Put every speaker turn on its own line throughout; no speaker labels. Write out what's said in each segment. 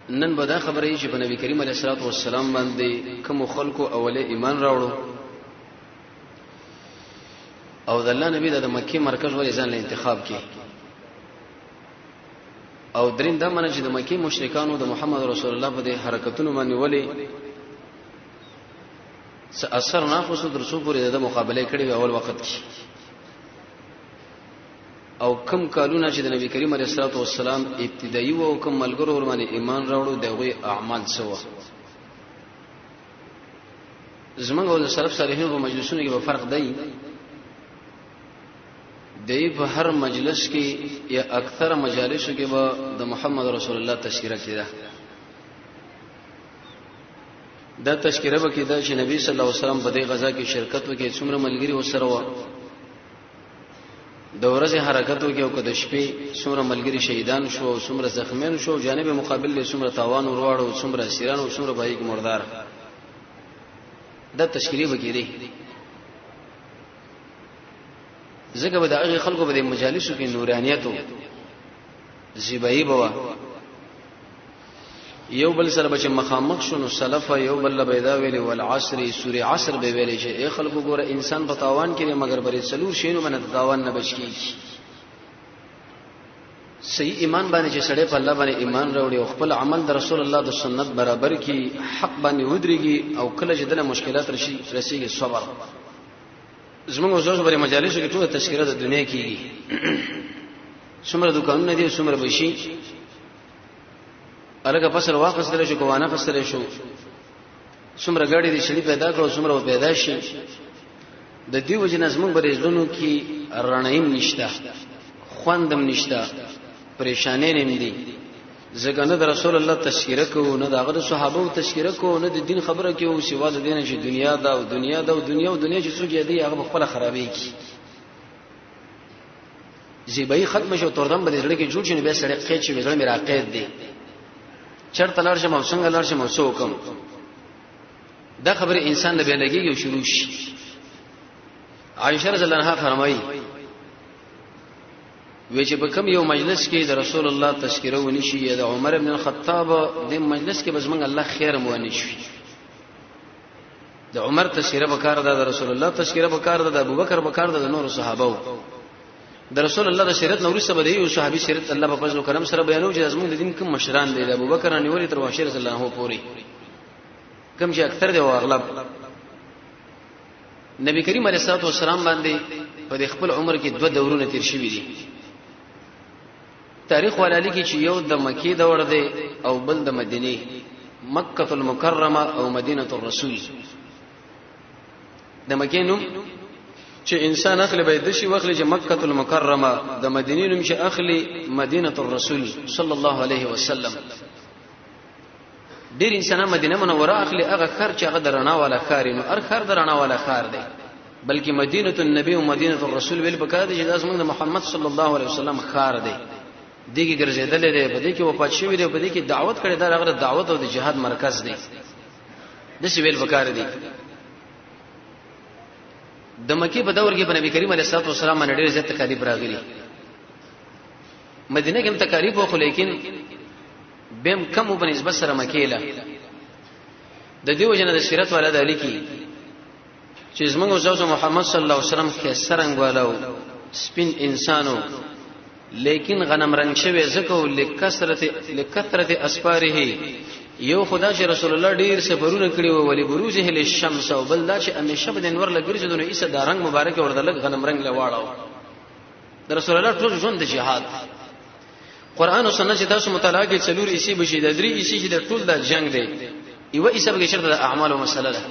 نن به دا خبرې چې په نبی کریم علیه الصلاۃ والسلام باندې کوم خلکو اوله ایمان راوړو او د الله نبی د مکه مرکز ولې ځان له انتخاب کې او درین دا منه چې د مکه مشرکانو د محمد رسول الله په دې حرکتونو باندې ولې څه اثر نه خو درسو پورې د مقابله کړي اول وخت کې او کم کالونه چې د نبی کریم علیه الصلاۃ والسلام ابتدایي او کم ملګرو ور باندې ایمان راوړو دغه اعمال سوا زمونږ او د سلف صالحین په مجلسونو کې به فرق دی په هر مجلس کې یا اکثر مجالسو کې به د محمد رسول الله تذکرہ کیده دا تذکرہ به کیده چې نبی صلی الله علیه وسلم په دې غزا کې شرکت وکړي څومره ملګری وسره و د ورځې حرکت وکړي او د شپې څومره ملګری شهیدان شو څومره زخمیان شو جانب مقابل له څومره تاوان ورواړو څومره اسیران او څومره بایګ مردار دا تذکرې به کیده زګه به د هغه خلکو په د مجالسو کې نورانیت او زیبایی بوا یو بل سره بچ مخامخ شونو سلف یو بل بيدا ویلي والعصر سوره عصر به ویلي چې اے خلکو ګوره انسان په تاوان کې مگر بری څلور شینو باندې تاوان نه بچ کیږي صحیح ایمان باندې چې سړی په الله باندې ایمان راوړي او خپل عمل د رسول الله د سنت برابر کی حق باندې ودرېږي او کله چې دله مشکلات رسیږي صبر زموږ اوسه په مجالسو کې ټول تذکرہ د دنیا کېږي څومره دکانونه دي څومره بشي الګه فصل واخستل شو کوانه فصل شو څومره غاډي دي شړي پیدا کړو څومره پیدا شي د دې وجه نظمون برېزونو کې رڼایم نشته خوندم نشته پریشانې نه دي ځکه نه د رسول الله تذکرہ کو نه د هغه صحابه تذکرہ کو نه د دین خبره کې او سیوا د دین چې دنیا دا او دنیا دا او دنیا چې څوک دی هغه خپل خرابې کی زیبای ختم شو توردم بل زړه کې جوړ شنه به سړی قید شي زړه میرا قید دی چرته لار شم او څنګه لار شم او سوکم دا خبره انسان د به لګي او شروع شي عائشہ رضی الله عنها فرمایي وی چې په کوم یو مجلس کې د رسول الله تذکرہ ونی شي د عمر ابن الخطاب د مجلس کې بزمن الله خیر مو ونی شي د عمر تذکرہ وکړه د رسول الله تذکرہ وکړه د ابوبکر وکړه د نور صحابه د رسول الله د سیرت نوري سبا دی او صحابي سیرت الله په فضل او کرم سره بیانو چې زموږ د دین کوم مشران دي د ابوبکر نیولې تر واشر صلی الله پوری کوم چې اکثر دی او اغلب نبی کریم علیه الصلاه والسلام باندې په خپل عمر کې دوه دورونه تیر شوي دي تاریخ ولالي کې چې یو د مکی دور دی او بل د مدینه مکه المکرمه او مدینه الرسول د مکه نوم چې انسان اخلي به د شي واخلي چې مکه المکرمه د مدینه نوم چې اخلي مدینه الرسول صلی الله علیه وسلم ډیر انسان مدینه منوره اخلي هغه خر چې هغه درنا والا خار نو ار خر درنا والا خار دی بلکې مدینه النبی او مدینه الرسول ویل پکاره چې د اسمن محمد صلی الله علیه وسلم خار دی دغه ګرځیدل دی په دې کې وفات شوی دی په دې کې دعوت کړي دا هغه دعوت او د جهاد مرکز دی د سی ویل پکاره دی د مکی په دور کې په نبی کریم علیه الصلاه والسلام باندې ډېر زیات تکالیف راغلي مدینه کې هم تکالیف وو لیکن بهم کم په نسبت سره مکیله د دې وجنه د سیرت والا د لیکي چې زموږ او محمد صلی الله علیه وسلم کې سرنګ والو سپین انسانو لیکن غنم رنگ شوی زکو لکثرت اسفاره یو خدا چې رسول الله ډیر سفرونه کړی وو ولی بروزه للشمس او بل دا چې همیشه په انور لګرځي دونه ایسه دا رنگ مبارک ورته لګ غنم رنگ لواړو د رسول الله ټول ژوند د جهاد قران او سنت چې تاسو مطالعه کې څلور ایسی بشي د درې ایسی چې د ټول د جنگ دی یو ایسه به شرط د اعمال او مسله ده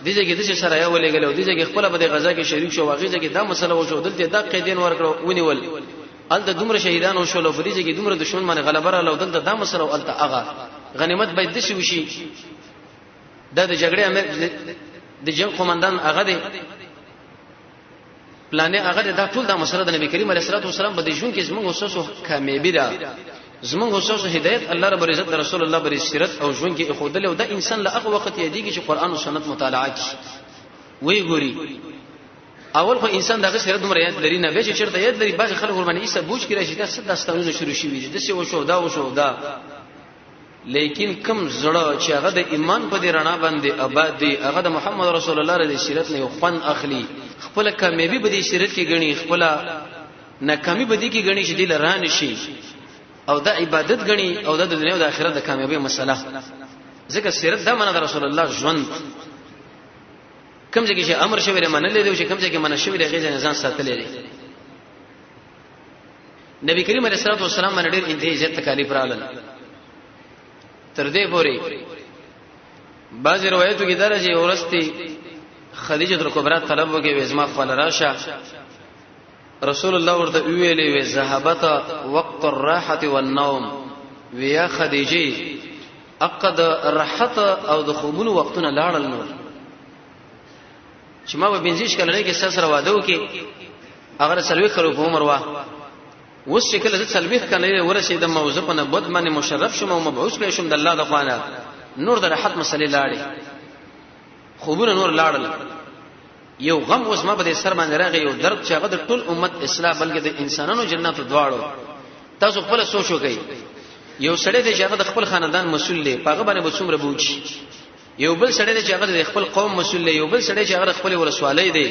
دغه کې د سره یو ولګلو دغه خپل په غزا کې شریک شو واغې کې دا مسله وشو دلته دا قیدین ورکړو ونیول ال د دومره شهیدان او شول په دې کې دومره دشمن باندې غلبه را لو دلته دا مسله او الته هغه غنیمت باید د شي وشي د جګړې امر د جنگ قومندان هغه دی پلان هغه دا ټول دا مسله د نبی کریم علیه الصلاه والسلام په دې ژوند کې زموږ اوسو کامیابی ده زموږ اوسو هدایت الله رب عزت رسول الله بری سیرت او ژوند کې خودله او د انسان له هغه وخت یادېږي چې قران او سنت مطالعه کوي وی ګوري اول خو انسان دغه سره دومره یاد لري نه به چې چیرته یاد لري بعض خلک ورمنې ایسه بوج کړي چې دا ست داستانونه شروع شي وي د څه وشو دا لیکن کم زړه چې هغه د ایمان په دې رڼا باندې آباد دی هغه د محمد رسول الله رضی سیرت نه خوان اخلي خپل کامیابی به دې سیرت کې غني خپل ناکامی به دې کې غني چې دې لران شي او د عبادت غني او د دنیا او د آخرت د کامیابی مسله ځکه سیرت دا منه د رسول الله ژوند کوم ځای کې امر شوی دی منل دی او کوم ځای کې منع شوی دی غیږه ځان ساتلې دی نبی کریم علیه الصلاه والسلام باندې ډېر انتهایی زیات تکالیف راغلل تر دې پورې بعض روایتو کې درجه ورستي خدیجه کبرا طلب وکي وزما خپل راشه رسول الله ورته ویلې و ذهبت وقت الراحه والنوم ويا خدیجه اقد الراحه او د خوبونو وختونه لاړل نو چې ما به بنزیش کله کې سره واده وکي اگر سلوي خلو په عمر وا وس چې کله سلوي کنه ورسې د موضوع په نبوت باندې مشرف شوم او مبعوث کړم شوم د الله د خوانه نور د راحت مسلې لاړې خوبونه نور لاړل یو غم اوس ما په سر باندې راغی یو درد چې هغه د ټول امت اصلاح بلکې د انسانانو جنت دواړو تاسو خپل سوچ وکړئ یو سړی دی چې هغه د خپل خاندان مسؤل دی هغه باندې څومره بوج یو بل سړی دی چې هغه د خپل قوم مسؤل دی یو بل سړی چې هغه خپل ولسوالۍ دی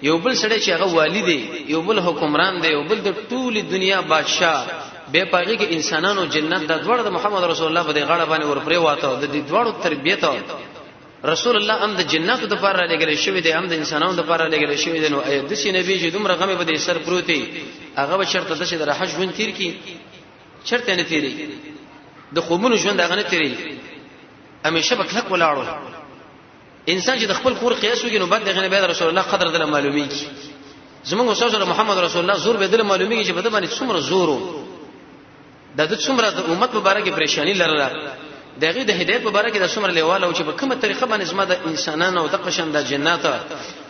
یو بل سړی چې هغه والی دی یو بل حکمران دی یو بل د ټول دنیا بادشاہ به پاره کې انسانانو جنت د دوړ د محمد رسول الله په غاړه باندې ورپرې واته د دې دوړو تربیته رسول الله هم د جناتو د پاره لګل شوی دی هم د انسانانو د پاره لګل شوی دی نو د شي نبی چې دومره غمه به سر پروتي هغه به شرط د شه د حج ژوند تیر کی شرط نه تیری د خوبونو ژوند هغه نه تیری همیشه په کلک ولاړو انسان چې د خپل کور قیاس وکړي نو بعد دغه نبی رسول الله قدر د معلومی کی زموږ استاد محمد رسول الله زور به د معلومی کی چې په باندې څومره زورو د څومره د امت مبارکه پریشانی لرله دغه د هدایت مبارکه د څومره لیواله او چې په کومه طریقه باندې زما د انسانانو د قشن د جنات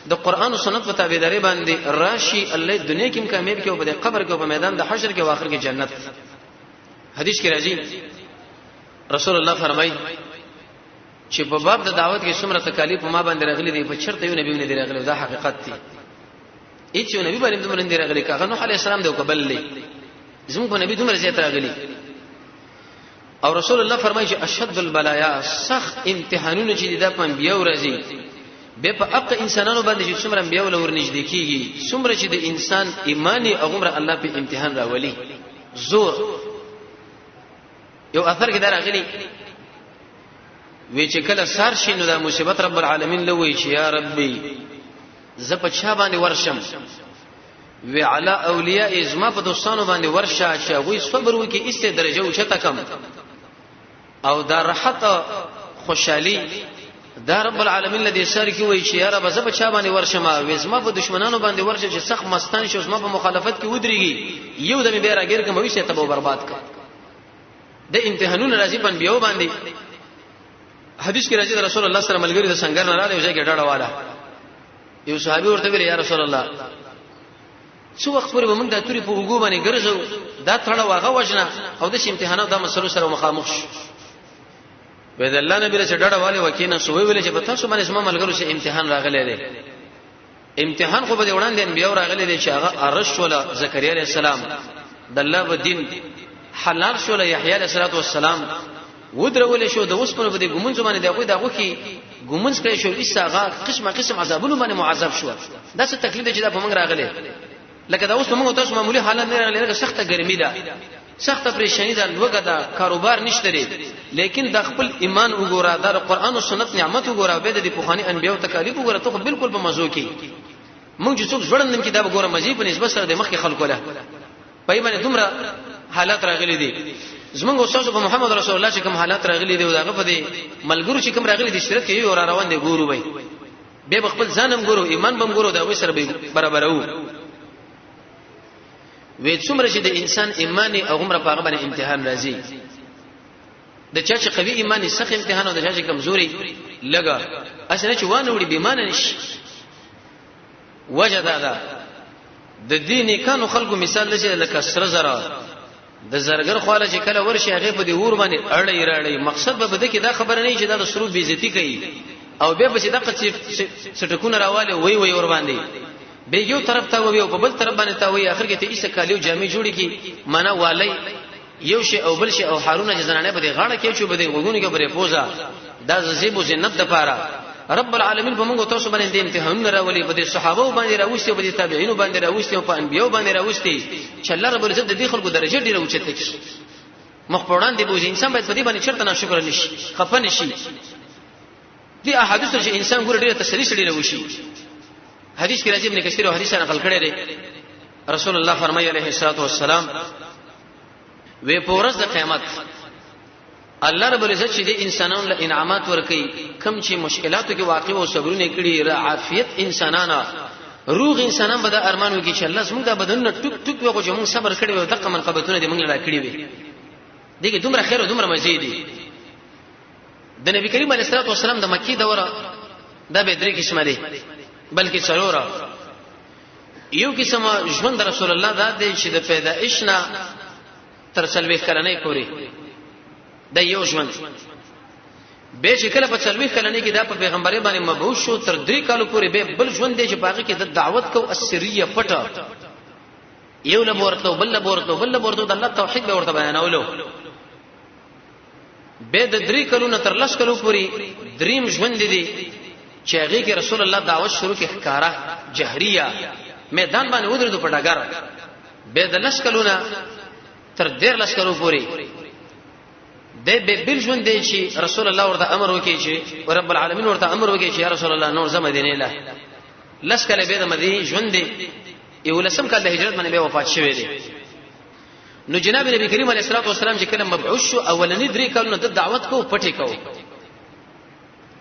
د قران او سنت په تابعداري باندې راشي الله دنیا کې کامیاب کې او په قبر کې او په میدان د حشر کې او اخر کې جنت حدیث کې راځي رسول الله فرمایي چې په باب د دعوت کې څومره تکالیف ما باندې راغلي دي په چرته یو نبی نه راغلي دا حقیقت دی هیڅ یو نبی باندې دومره نه راغلي کاغه نوح علی السلام دی قبل لې زموږ نبی دومره زیات راغلي او رسول الله فرمایي چې اشد البلايا سخت امتحانونه چې د انبیاء ورځي به په حق انسانانو باندې چې څومره انبیاء ولور نږدې کیږي څومره چې د انسان ایمانی هغه الله په امتحان راولي زور یو اثر کې دا راغلي وی چې کله سار شینو د مصیبت رب العالمین لوي چې یا ربي ز په چا باندې ورشم وی علی اولیاء ازما په دوستانو باندې ورشه چې غوي صبر وکي ایسته درجه او چته کم او دا راحت خوشحالي دا رب العالمین لدی سر کی وی چې یا رب ز په چا باندې ورشم وی ازما په دشمنانو باندې ورشه چې سخت مستان شي ازما په مخالفت کې ودرېږي یو دمه به راګر کوم وی شه تبو برباد کړ د امتحانونو راځي بن بیاو باندې حدیث کې راځي رسول الله صلی الله علیه وسلم ملګری د څنګه نه راځي چې ډاډه والا یو صحابي ورته ویل یا رسول الله څو وخت پورې موږ د توري په وګو باندې ګرځو دا تړه واغه وژنه او د امتحانات د مسلو سره مخامخ شو وې د الله نبی له ډاډه والي وکینه سوې ویل چې په تاسو باندې اسما ملګرو چې امتحان راغلی دی امتحان خو به وړاندې انبیاء راغلي دي چې هغه ارش ولا زکریا علیه السلام د الله په دین حلال شو له یحیی علیه السلام ودرول شو د وسپنه په دې ګمون زمانه دغه کې ګمونځ کړی شو ایساغه قسم عذابونو باندې معذب شو دا څه تکلیف دی چې دا په موږ راغلی لکه دا اوس موږ تاسو معمولی حالت نه راغلی لکه سخته ګرمي ده سخته پریشانی ده لوګه ده کاروبار نشته لري لیکن د خپل ایمان وګوره د قران او سنت نعمت وګوره به د پوخانی انبیو تکالیف وګوره ته بالکل په مزو کې موږ چې څوک ژوندم کتاب وګوره مزي په نسبت سره د مخکې خلکو له پای باندې دومره حالات راغلي دي زمونږ استاد په محمد رسول الله چې کوم حالات راغلي دي داغه په دې ملګرو چې کوم راغلي دي شرط کې یو را روان دي ګورو وي به خپل ځانم ګورو ایمان بم ګورو دا وې سره به برابرو وې څومره چې د انسان ایمانی او عمره په هغه باندې امتحان راځي د چا چې قوي ایمانی سخت امتحان او د چا چې کمزوري لګا اسنه چې وانه وړي بیمانه نشي وجدا د دین کانو خلکو مثال لږه لکه سره زرا د زرګر خواله چې کله ورشي هغه په دې ور باندې اړې راړې مقصد به بده کې دا خبره نه چې دا د سرود بیزتی کوي او به به چې دغه څټکونه راواله وای وای ور باندې به یو طرف ته وي او په بل طرف باندې ته وي اخر کې ته ایسه کالیو جامې جوړي کی معنا والی یو شی او بل شی او هارون چې زنانه په دې غاړه کې چې په دې وګونی کې پرې پوزا دا زیبو زینت د پاره رب العالمین په موږ تاسو باندې امتحان راولي په دې صحابه باندې راوستي په دې تابعین باندې راوستي او په انبیو باندې راوستي چې الله رب العزت دې خلکو درجه ډیره اوچته کړي مخپوران دی بوزي انسان باید په دې باندې چرته ناشکر نشي خفه نشي دي احادیث چې انسان ګور ډیره تسلی سړي وشي حدیث کې راځي ابن کثیر او حدیث نقل کړی دی رسول الله فرمایي علیه الصلاه والسلام وی پورز د قیامت الله رب العزت چې د انسانانو له انعامات ورکي کم چې مشکلاتو کې واقع او صبرونه کړي را عافیت انسانانه روغ انسانان به د ارمانو کې چې الله زموږ د بدن ټک ټک وغو چې موږ صبر کړي او دغه منقبتونه دې موږ لا کړی وي دغه دومره خیر او دومره مزید دي د نبی کریم علیه الصلاه والسلام د مکی دوره د به درې قسمه دي بلکې څلور یو قسم ژوند رسول الله دا دی چې د پیدائش نه تر څلوي کلنې پورې د یو ژوند به چې کله په څلوي کلنې کې دا په پیغمبري باندې مبعوث شو تر 3 کالو پورې به بل ژوند دی چې باغی کې د دعوت کو اسریه پټه یو لبورته بل د الله توحید به ورته بیانولو به د 3 کلو نه تر 10 کلو پورې دریم ژوند دی چې هغه کې رسول الله دعوت شروع کې ښکارا جهريه میدان باندې ودرېدو په ډګر به د 10 کلو نه تر 13 کلو پورې د به بل ژوند دی چې رسول الله ورته امر وکړي چې رب العالمین ورته امر وکړي چې یا رسول الله نور زم مدینه له لس کله به د مدینه ژوند دی یو لسم کله د هجرت باندې به وفات شوی دی نو جناب نبی کریم علیه الصلاه والسلام چې کله مبعوث شو اولنی 3 کلونه د دعوت کو پټی کو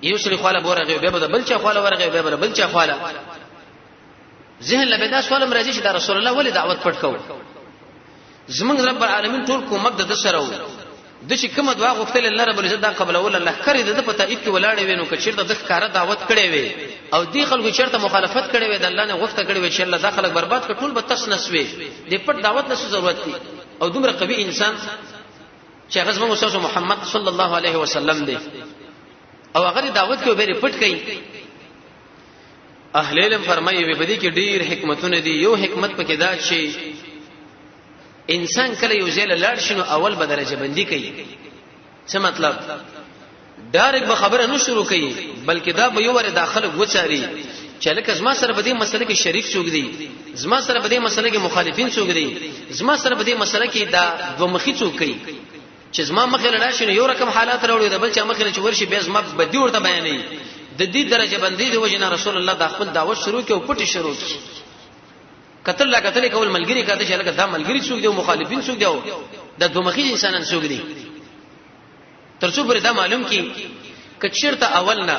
یو سری خاله بورغه به بل چا خاله ورغه به بل چا خاله ذهن لبدا سوال مرضی چې دا رسول الله ولې دعوت پټ کو زمونږ رب العالمین ټول کومک د سره و د چې کوم دعا غوښتل الله رب العزت دا قبل اول الله کړی د په تایید کې ولاړې وینو که چیرته د ښکارا دعوت کړي وي او دی خلکو چیرته مخالفت کړي وي د الله نه غوښته کړي وي چې الله دا خلک برباد کړي ټول به تس نسوي د پټ دعوت نه ضرورت دي او دومره قوي انسان چې هغه زموږ محمد صلی الله علیه وسلم دی او هغه دعوت کې به پټ کړي اهل علم فرمایي به دې کې ډیر حکمتونه دي یو حکمت پکې دا چې انسان کله یو ځای لاړ شنو اول به درجه بندي کوي څه مطلب ډایرک به خبره نه شروع کوي بلکې دا به یو ور داخله وچاري چې لکه زما سره په دې مسله کې شریک څوک دي زما سره په دې مسله کې مخالفین څوک دي زما سره په دې مسله کې دا دوه مخې څوک کوي چې زما مخې لاړ شنو یو رقم حالات راوړي بل چې مخې چې ورشي به زما بدی ورته بیانې د دې درجه بندي دی وجنه رسول الله د خپل دعوت شروع کې او پټي شروع کی قتل لا قتل کول ملګری کاته چې لکه دا ملګری څوک دی او مخالفین څوک دی او د دومخي انسانان څوک دي ترڅو پر دا معلوم کی کچرته اولنا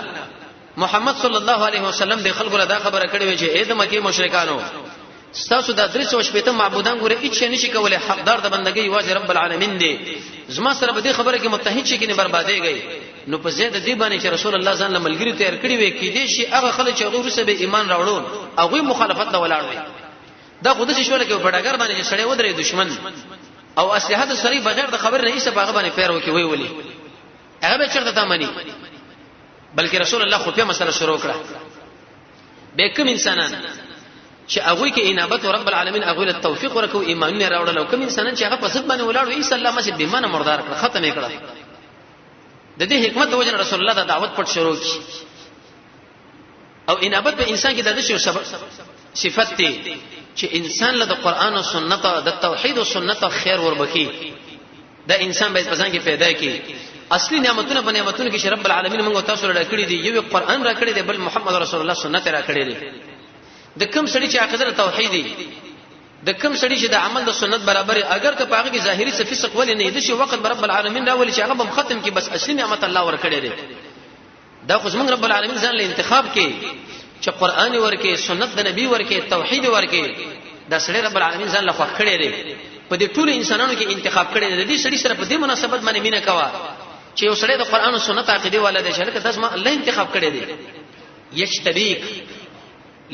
محمد صلی الله علیه وسلم د خلکو دا خبره کړې و چې اې د مکه مشرکانو ستاسو د 380 معبودان ګوره هیڅ نشي کولای حقدار د بندګۍ واجب رب العالمین دی زما سره به دې خبره کې متحد شي کې نه بربادېږي نو په زید دی باندې چې رسول الله ځان له ملګری تیار کړی وي کې دې شي هغه خلک چې هغه رسې به ایمان راوړون هغه مخالفت لا ولاړ وي دا خود شي شوړه کې په ډګر باندې چې سړی ودرې دشمن او اسلحه د سړی بغیر د خبر نه ایسه باغ باندې پیر وکي وی ولي هغه به چرته تامني بلکې رسول الله خو په مسله شروع کړه به کوم انسانان چې هغه کې انابت رب العالمین هغه له توفیق ورکو ایمان نه راوړل او کوم انسانان چې هغه په ضد باندې ولاړ وي صلی الله مسجد به ایمان مردار کړ ختم یې کړ د دې حکمت د وجه رسول الله د دعوت پټ شروع کی او انابت په انسان کې د دې صفت دی چې انسان له قرآن او سنت د توحید او سنت خیر وربکی دا انسان باید پسان کې پیدا کی اصلي نعمتونه په نعمتونو کې رب العالمین موږ تاسو را کړی دی یو قرآن را کړی دی بل محمد رسول الله سنت را کړی دی د کوم سړي چې عقیده توحید دی د کوم سړي چې د عمل د سنت برابر اگر که پاغه کې ظاهري څه فسق ولې نه دي چې وخت رب العالمین راولي چې هغه بم ختم کی بس اصلي نعمت الله ور کړی دی دا خو زمونږ رب العالمین ځان له انتخاب کې چې قرآن ورکه سنت د نبی ورکه توحید ورکه دا سړي رب العالمین ځان له خوښ کړی دی په دې ټول انسانانو کې انتخاب کړی دی د دې سړي سره په دې مناسبت باندې مینه کوا چې یو سړی د قرآن او سنت عقیده والا دی چې لکه تاسو ما الله انتخاب کړی دی یشتبیک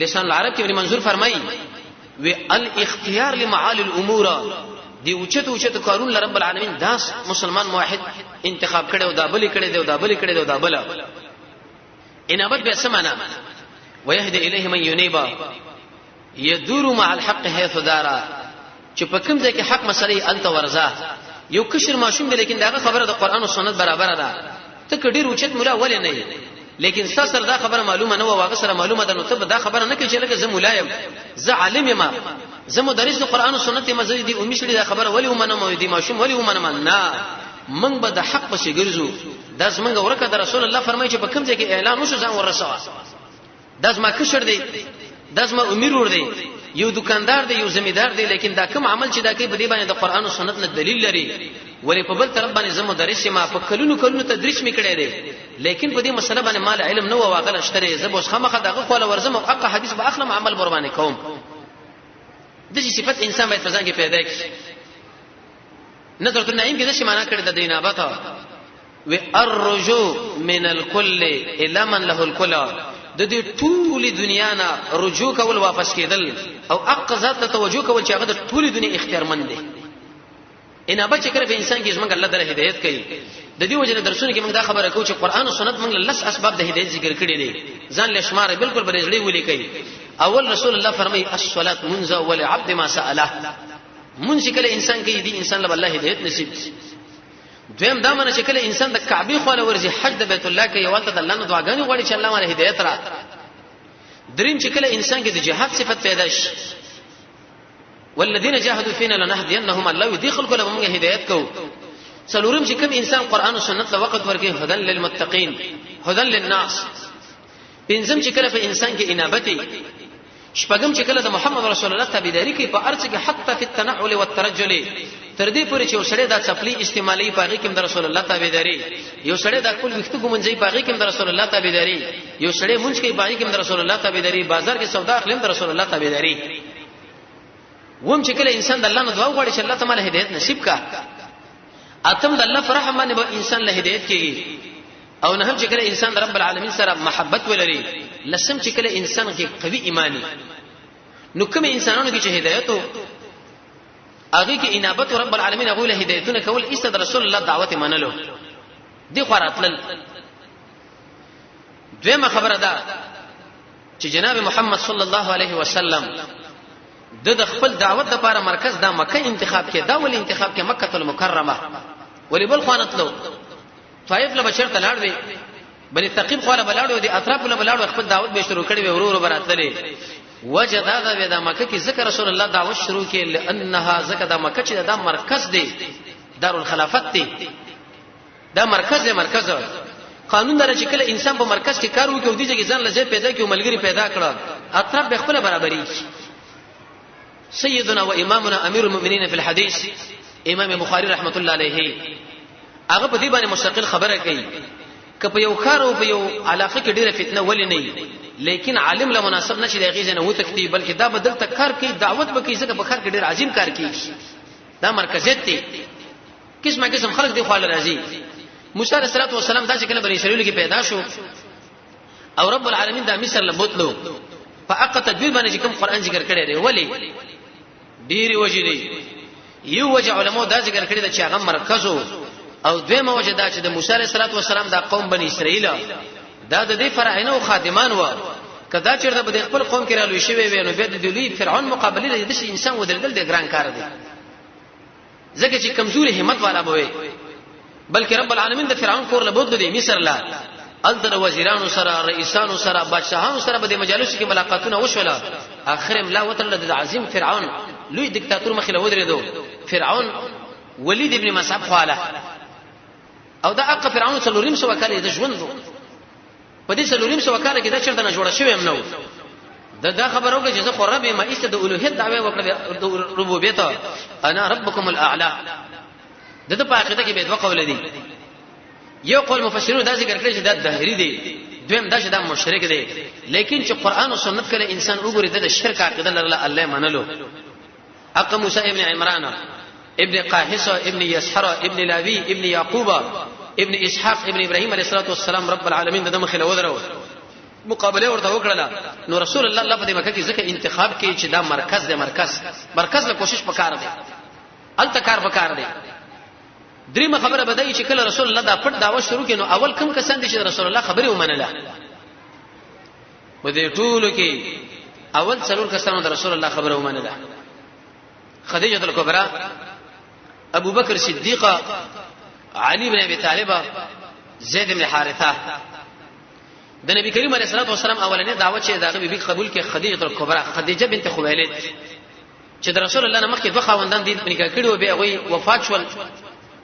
لسان العرب کې ابن منظور فرمایي و الاختيار لمعالي الامور دی اوچته کارون رب العالمین داس مسلمان موحد انتخاب کړي او دا بلی کړي دی او دا بلی کړي دی او دا بل انابت به سمانا ويهدي اليه من ينيب يدور مع الحق حيث دارا چې په کوم ځای کې حق مسلې انت ورزا یو کشر ماشوم دی لیکن داغه خبره د قران او سنت برابر ده ته کډیر اوچت مولا ولې نه یې لیکن سره دا خبره معلومه نه و واغه سره معلومه ده نو ته دا خبره نه کوي چې لکه زه مولایم زه عالم یم زه مدرس د قران او سنت مزید دی امي شړي دا خبره ولې ومنه مو دي ماشوم ولې ومنه نه من به د حق په شګرزو دا زمونږ ورکه د رسول الله فرمایي چې په کوم ځای کې اعلان وشو ځان ورسوه دا زما کشر دی دا زما امیر ور دی یو دکاندار دی یو زمیدار دی لیکن دا کوم عمل چې دا کوي په دې باندې د قران او سنت نه دلیل لري ولی په بل طرف باندې زمو مدرس ما په کلونو تدریس میکړی دی لیکن په دې مسله باندې مال علم نه و واغله شته زبوس خامخه دغه کوله ورزم او حق حدیث به اخلم عمل قرباني کوم د دې صفت انسان باید ځان کې پیدا کړي نظر النعیم کې د څه معنا کړی د دینابت و الرجوع من الكل الى من له الكل د دې ټول دنیا نه رجوع کول واپس کېدل او حق ذات ته توجه کول چې هغه د ټول دنیا اختیارمند دی انابه چې کړه په انسان کې زمونږ الله تعالی هدایت کوي د دې وجه درسونه کې موږ دا خبره کوو چې قران او سنت موږ لس اسباب د هدایت ذکر کړي دي ځان له شمار بالکل برېځړي ولي کوي اول رسول الله فرمایي الصلاه منذ اول عبد ما ساله منځ کله انسان کې دي انسان له الله هدایت نصیب دویم دا منه چې کله انسان د کعبه خو له ورزي حج د بیت الله کې یوالته د الله نه دعاګانې غواړي چې الله مله هدایت را دریم چې کله انسان کې د جهاد صفت پیدا شي والذین جاهدوا فینا لنهدینهم الله يدخل کله موږ هدایت کو څلورم چې کوم انسان قران او سنت له وخت ورکه هدن للمتقین هدن للناس پنځم چې کله په انسان کې انابتي شپږم چې کله د محمد رسول الله تابعداري کوي په ارڅ کې حتی فی التنعل والترجل تر دې پورې چې وسړی دا چپلی استعمالي پاغي کې د رسول الله تابعداري یو سړی دا کول وخت ګمنځي پاغي کې د رسول الله تابعداري یو سړی مونږ کې پاغي کې د رسول الله تابعداري بازار کې سودا اخلم د رسول الله تابعداري ووم چې کله انسان د الله نه دعا وغواړي چې الله تعالی هدایت نصیب کا اتم د الله فرح باندې به انسان له هدایت کیږي او نه هم چې کله انسان د رب العالمین سره محبت ولري لسم چې کله انسان کې قوي ایمانی نو کوم انسانانو کې چې هدایت هغه کې انابت رب العالمین هغه له هدایتونه کول ایست رسول الله دعوت منلو دی خوراتل دویمه خبره ده چې جناب محمد صلی الله علیه وسلم د خپل دعوت لپاره مرکز دا مکه انتخاب کې دا ول انتخاب کې مکه المکرمه ولی بل خوانتلو طائف له بشر تلاړ وی بني ثقيب خو له بلاړو دي اطراف له بلاړو خپل دعوت به شروع کړي ورور براتلې وجدا دا مکه کې ذکر رسول الله دعوت شروع کړي لانها ذکر دا مکه چې دا مرکز دی دارالخلافت دی دا مرکز قانون درې چې کله انسان په مرکز کې کار وکړي او دې ځای ځان لږه پیدا کړي او ملګری پیدا کړه اطراف به خپل برابرۍ سيدنا وامامنا امير المؤمنين في الحديث امام بخاري رحمه الله عليه هغه په دې باندې مستقل خبره کوي کله یو کار او په یو علاقه کې ډیره فتنه ولې نه لیکن عالم له مناسب نشي دغه ځنه و تکتیب بلکې دا بدل تکار کوي دعوت به کوي ځکه په خار کې ډیر عظیم کار کوي دا مرکزیت دی قسم خلق دی خو راځي موسی عليه السلام دا چې کله بني اسرائیل کې پیدا شو او رب العالمین دا مصر لبوتلو فاق تدبیر باندې کوم قران ذکر کړی دی ولی ډیر وجه دی یو وجه علماء دا ذکر کړی دی چې هغه مرکزو او دویمه وجه دا چې د موسی عليه السلام دا قوم بني اسرائیل دا د دې فرعون او خادمان و کدا چې د خپل قوم کې رالوي شوی وي نو به د لوی فرعون مقابله لري د انسان ودرېدل د ګران کار دی ځکه چې کمزوري همت والا بوي بلکې رب العالمین د فرعون کور له بوتلو دی مصر لا التر وزیرانو سره رئیسانو سره بادشاہانو سره په دې مجالس کې ملاقاتونه وشوله اخر املا وتل د عظیم فرعون لوی دیکتاتور مخله ودرېدو فرعون ولید ابن مصعب خواله او دا اق فرعون څلورم سو وکاله د ژوندو په دې څلورم سو وکاله کې دا چرته نه جوړه شوی هم نو دا خبرو کې چې زه قربه ما ایست د اولوهیت دعوی وکړه د ربوبیت انا ربکم الاعلى د په عقیده کې به دوه قول دي یو قول مفسرون دا ذکر کړی چې دا دهری دی دویم دا چې دا مشرک دی لیکن چې قران او سنت کله انسان وګوري د شرک عقیده لرله الله منلو حق موسی ابن عمران ابن قاحصه ابن يسحر ابن لاوي ابن يعقوب ابن اسحاق ابن ابراهيم عليه الصلاه والسلام رب العالمین د مخله ودرو مقابله ورته وکړه نو رسول الله په دې مکه کې ځکه انتخاب کې چې دا مرکز دی مرکز له کوشش وکړ دی التکار وکړ دی دریمه خبره بدایي چې کله رسول الله دا پټ دعوت شروع کینو اول کوم کسان دي چې رسول الله خبره ومنله و دې ټولو کې اول څلور کسانو د رسول الله خبره ومنله خدیجه الکبرى ابو بکر صدیق، علی بن ابي طالب، زید بن حارثه. د نبی کریم علیه الصلاه والسلام اولنې دعوت چې داغه بیبي قبول کې خدیجه کبرا، خدیجه بنت خویلد چې د رسول الله نمخ کې دوه خاوندان دي نکاح کړي او به هغه وفات شول.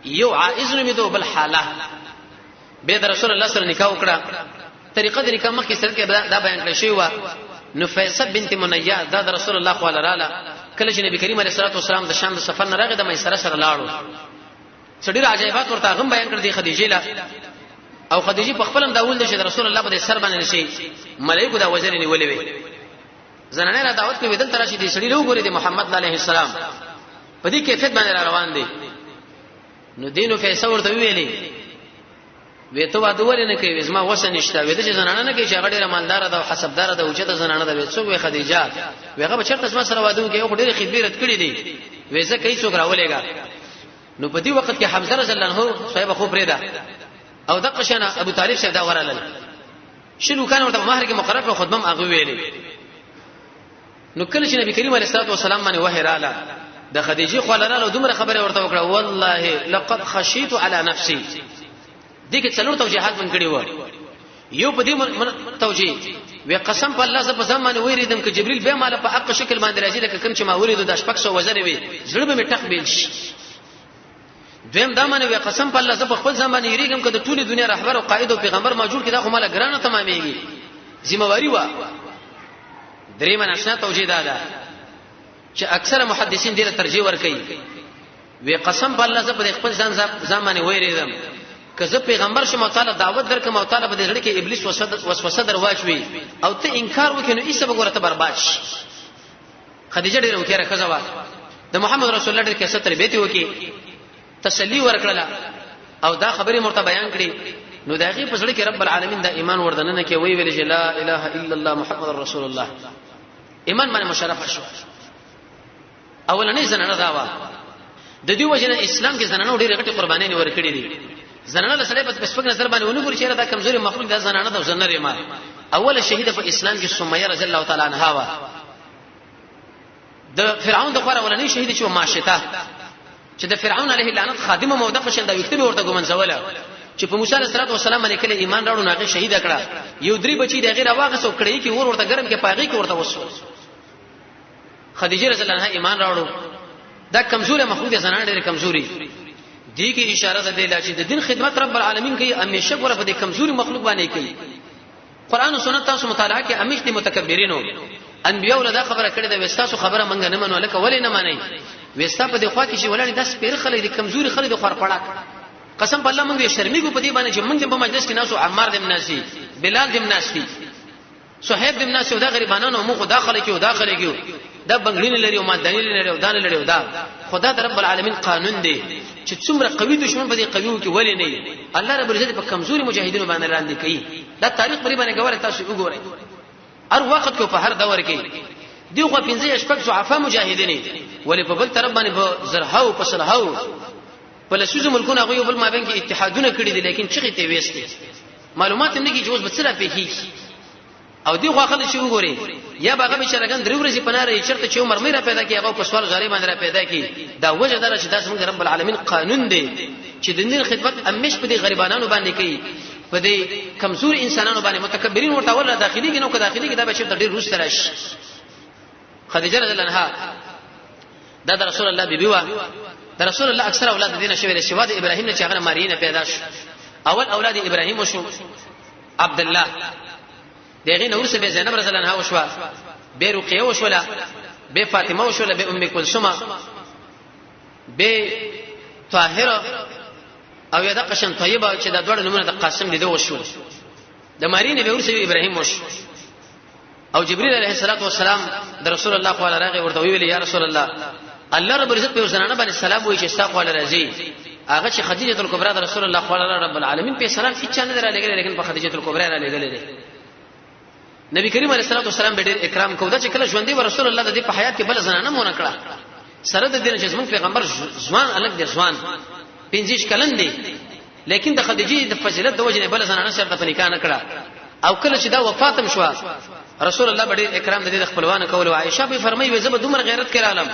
یو عائز نومېدو بل حاله، به د رسول الله سره نکاح وکړه. طریقه د نکاح مخ کې سره کې دا بیان کړی شوی و. نفیسه بنت منیه دا د رسول الله خو لاله کله چې نبی کریم علیه الصلاه والسلام د شام د سفر نه راغی د میسره سره لاړو. څډیر عجایبات ورته غم بیان کړ دي خدیجه لا، او خدیجه په خپل داول د رسول الله په سر باندې نشي ملائکه دا وزر نیولې وي. زنانه را دعوت کوي دلته راشي دي سړي له وګوري د محمد علیه السلام په دې کیفیت باندې را روان دي. نو دینو فیصله ورته ویلې وې ته واده ولې نه کوي؟ زما وسه نشته. وې د زنانه نه کوي چې غډه مالدار ده او حسابدار ده او چې د زنانه ده. وې څوک وې خدیجه وېغه به چرته زما سره واده کوي او ډېر خدمت کړې دي. وې زه کوي څوک راولېګا. نو په دې وخت کې حمزه رضی الله عنه صاحب خو پرې ده او د قشنه ابو طالب شه دا ورالل شنو کان ورته مہر کې مقرر کړ خدمت هغه ویلې. نو کله چې نبی کریم علیه الصلاه والسلام باندې وحی رااله د خدیجه خو لاله دومره خبره ورته وکړه والله لقد خشیت علی نفسی. دې کې څلور توجیهات من کړي و. یو په دې توجیه وی قسم په الله زب زمانه ویریدم ک جبرئیل به مال په حق شکل باندې راځي لکه کوم چې ما وریدو د شپږ سو وزر وی زړه به تقبل شي. دویم دا معنی وی قسم په الله زب خپل زمانه یریږم ک د ټوله دنیا رهبر او قائد او پیغمبر موجود کړه خو مال ګرانه تمامېږي ذمہواری و. درېمه نشنا توجیه ده چې اکثره محدثین دې ترجیح ور کوي. وی قسم په الله زب خپل زمانه ویریدم که زه پیغمبر شم او تعالی دعوت درکم او تعالی به دې لړ کې ابلیس وسوسه درواچوي او ته انکار وکې نو ایسه وګوره ته برباد شي. خدیجه ډېر وکړه خزوا د محمد رسول الله ډېر کې ستر بیت وکي تسلی ورکړه او دا خبره مرته بیان کړي. نو داغي په سړی کې رب العالمین دا ایمان وردننه کې وی ویل چې لا اله الا الله محمد رسول الله ایمان باندې مشرف شو. اولنې زنانه داوا د دې وجنه اسلام کې زنانه ډېر غټي قرباني ورکړي دي. زنانه له سړی په سپک نظر باندې ونګوري چې دا کمزوري مخلوق د زنانه د زنره ما اوله شهیده په اسلام کې سمیه رضی الله تعالی عنها وا. د فرعون د خور اولنې شهیده چې ماشته چې د فرعون علیه لعنت خادمه موده قشنده وکټه ورته ګمن زوله چې په موسی علیه السلام باندې کله ایمان راوړو هغه شهید کړه. یو درې بچی د غیر واغه سو کړی کې ورته ګرم کې پاغي کې ورته وسو. خدیجه رضی الله عنها ایمان راوړو. دا کمزوري مخلوق زنانه ډېر کمزوري دي کې اشاره ده د چې د دین خدمت رب العالمین کوي همیشه ګوره په دې کمزوري مخلوق باندې کوي. قران او سنت تاسو مطالعه کې همیشه د متکبرینو انبیاء ولدا خبره کړې ده وستاسو خبره منګ نه منو لکه ولې نه مانی وستا په دې خوا کې چې ولانی داس پیر خلې د کمزوري خلې د خور پړاک قسم په الله موږ شرمېږو په دې باندې چې موږ په مجلس کې ناسو عمار دې مناسي بلال دې مناسي صہیب دې مناسي او دا غریبانو موږ داخله کې او داخله کې دا بنگړین لري او مادانی لري او دان لري او دا خدا د رب العالمین قانون دی چې څومره قوي دشمن په دې قوي کې ولې نه الله رب العزت په کمزوري مجاهدینو باندې لاندې کوي. دا تاریخ پرې باندې ګوره تاسو وګورئ هر وخت کو په هر دور کې دی خو پنځه شپږ ضعفا مجاهدین ولې په بل طرف باندې په زرهاو په سلهاو په لسوز ملکونه غوي بل مابین کې اتحادونه کړی دي لیکن چغې ته وېستي معلومات نه کې جوز بسره په هیڅ او دی خو خلک چې وګوري یا باغه بشرګان درو ورځې پناره چرته چې عمر مې را پیدا کی هغه په سوال غاری باندې را پیدا کی. دا وجه دره چې داس موږ رب العالمین قانون دی چې د دین خدمت امیش په دې غریبانو باندې کوي په دې کمزور انسانانو باندې متکبرین ورته ول داخلي کې نو که داخلي کې دا به چې ډېر روس ترش. خدیجه رضی الله عنها دا د رسول الله بیبي وا د رسول الله اکثر اولاد دینه شوی له شواد ابراهیم نه چې هغه مارینه پیدا شو. اول اولاد ابراهیم وشو عبد الله دغه نور سه به زینب رضی الله عنها وشو به رقیه وشولا به فاطمه وشولا به ام کلثوم به طاهره او یدا قشن طیبه چې د دوړ نمونه د قاسم لیدو وشو. د مارینه به ورسې ابراهیم وشو او جبرئیل علیه السلام د رسول الله صلی الله علیه ورته ویل یا رسول الله الله رب العزت په زنانه باندې سلام وایي چې استغفر الله رضی هغه چې خدیجه کلبرا د رسول الله صلی الله رب العالمین په سلام هیڅ نه درلګل لیکن په خدیجه کلبرا را لګل. نبی کریم علیه السلام به ډېر اکرام کوو دا چې کله ژوندې و رسول الله د دې په حیات کې بل زنانه مونږ کړه سره د دین چې زموږ پیغمبر ځوان الګ د ځوان 15 کلن دی لیکن د خدیجه د فضیلت د وجه نه بل زنانه سره د نکاح نه کړه. او کله چې دا وفاتم شو رسول الله به ډېر اکرام د دې خپلوان کول او عائشه به فرمایي زه به دومره غیرت کړم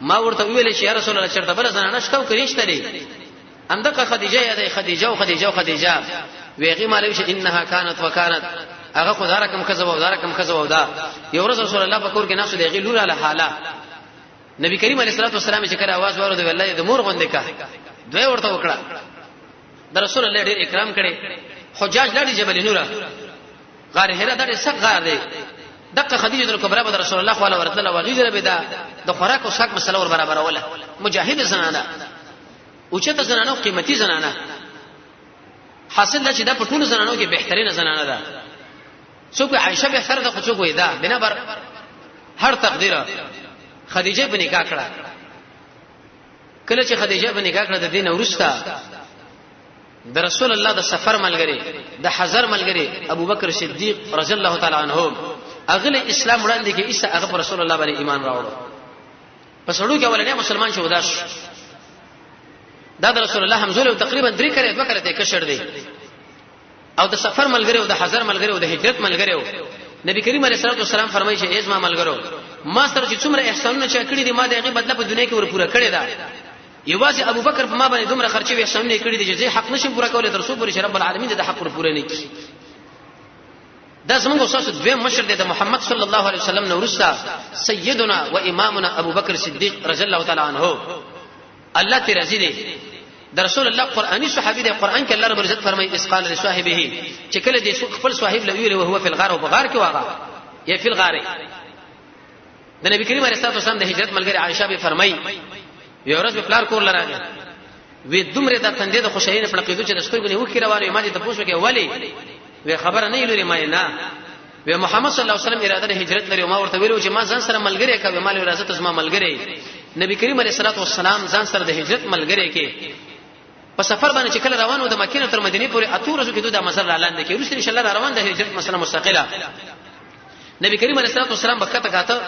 ما ورته ویل چې یا رسول الله چرته بل زنانه شتو کړيشته دي اندقه خدیجه یا خدیجه ویغي مالوي چې انها كانت وكانت هغه خدای رقم کذب او رقم کذب او دا یو رسول الله په کور کې نفس دی غي لور له حاله نبی کریم علیه الصلاه والسلام چې کله आवाज ورته ویل د مور غوندې کا دوی ورته وکړه د رسول الله ډېر اکرام کړي حجاج لړی جبل نور غار هره د سق غار دی دغه خدیجه کبرا د رسول الله صلی الله علیه وسلم وغیره بدا د خوراک او ساق مسله ور برابر ولا مجاهد زنانه اوچته زنانه قیمتي زنانه حاصل چې دا په ټولو زنانو کې بهترینه زنانه ده څوک عائشه به سره د خصوص وې ده بنا بر هر تقدیر خدیجه په نکاح کړه کله چې خدیجه په نکاح کړه د دین ورسته د رسول الله د سفر ملګری د حضر ملګری ابوبکر صدیق رضی الله تعالی عنہ اغله اسلام وړاندې کې عیسی هغه رسول الله باندې ایمان راوړو پس وړو کې ولنه مسلمان شو داش دا د رسول الله حمزه تقریبا 3 کړه 2 کړه کشر دی او د سفر ملګری او د حضر ملګری او د هجرت ملګری نبی کریم علیه الصلاه والسلام فرمایي چې ازما ملګرو ما سره چې څومره احسانونه چې کړی دي ما دغه بدله په دنیا کې ور پوره کړی دا یوازې ابوبکر په ما باندې دومره خرچې وي احسانونه کړی دي چې حق نشم پوره کولای تر څو پورې رب العالمین د حق ور پوره نه کړي دا زموږ اساس دویم مشر دی د محمد صلی الله علیه وسلم نورستا سیدنا و امامنا ابوبکر صدیق رضی الله تعالی عنہ الله ته راضي دی د رسول الله قرآنی صحابي دی قرآن کې الله رب عزت فرمایي اسقال لصاحبه چې کله دې خپل صاحب لوي او هو په الغار او بغار کې واغه یا فی الغار د نبی کریم علیه الصلاه والسلام د هجرت ملګری عائشه به فرمایي یو ورځ په پلار کور لراغه وې دومره د تندې د خوشاینه په لقیدو چې د سترګو نه وکړه واره ما دې ته پوښتنه کې ولی وې خبره نه لري ما نه وې محمد صلی الله علیه وسلم اراده د هجرت لري ما ورته ویلو چې ما ځان سره ملګری کوي مال وراثت زما ملګری نبی کریم علیه الصلاه والسلام ځان سره د هجرت ملګری کې په سفر باندې چې کله روانو د مکه تر مدینه پورې اتورو کې دوه مسله اعلان دي چې ان شاء الله روان د هجرت مسله مستقله نبی کریم علیه الصلاه والسلام بکته کاته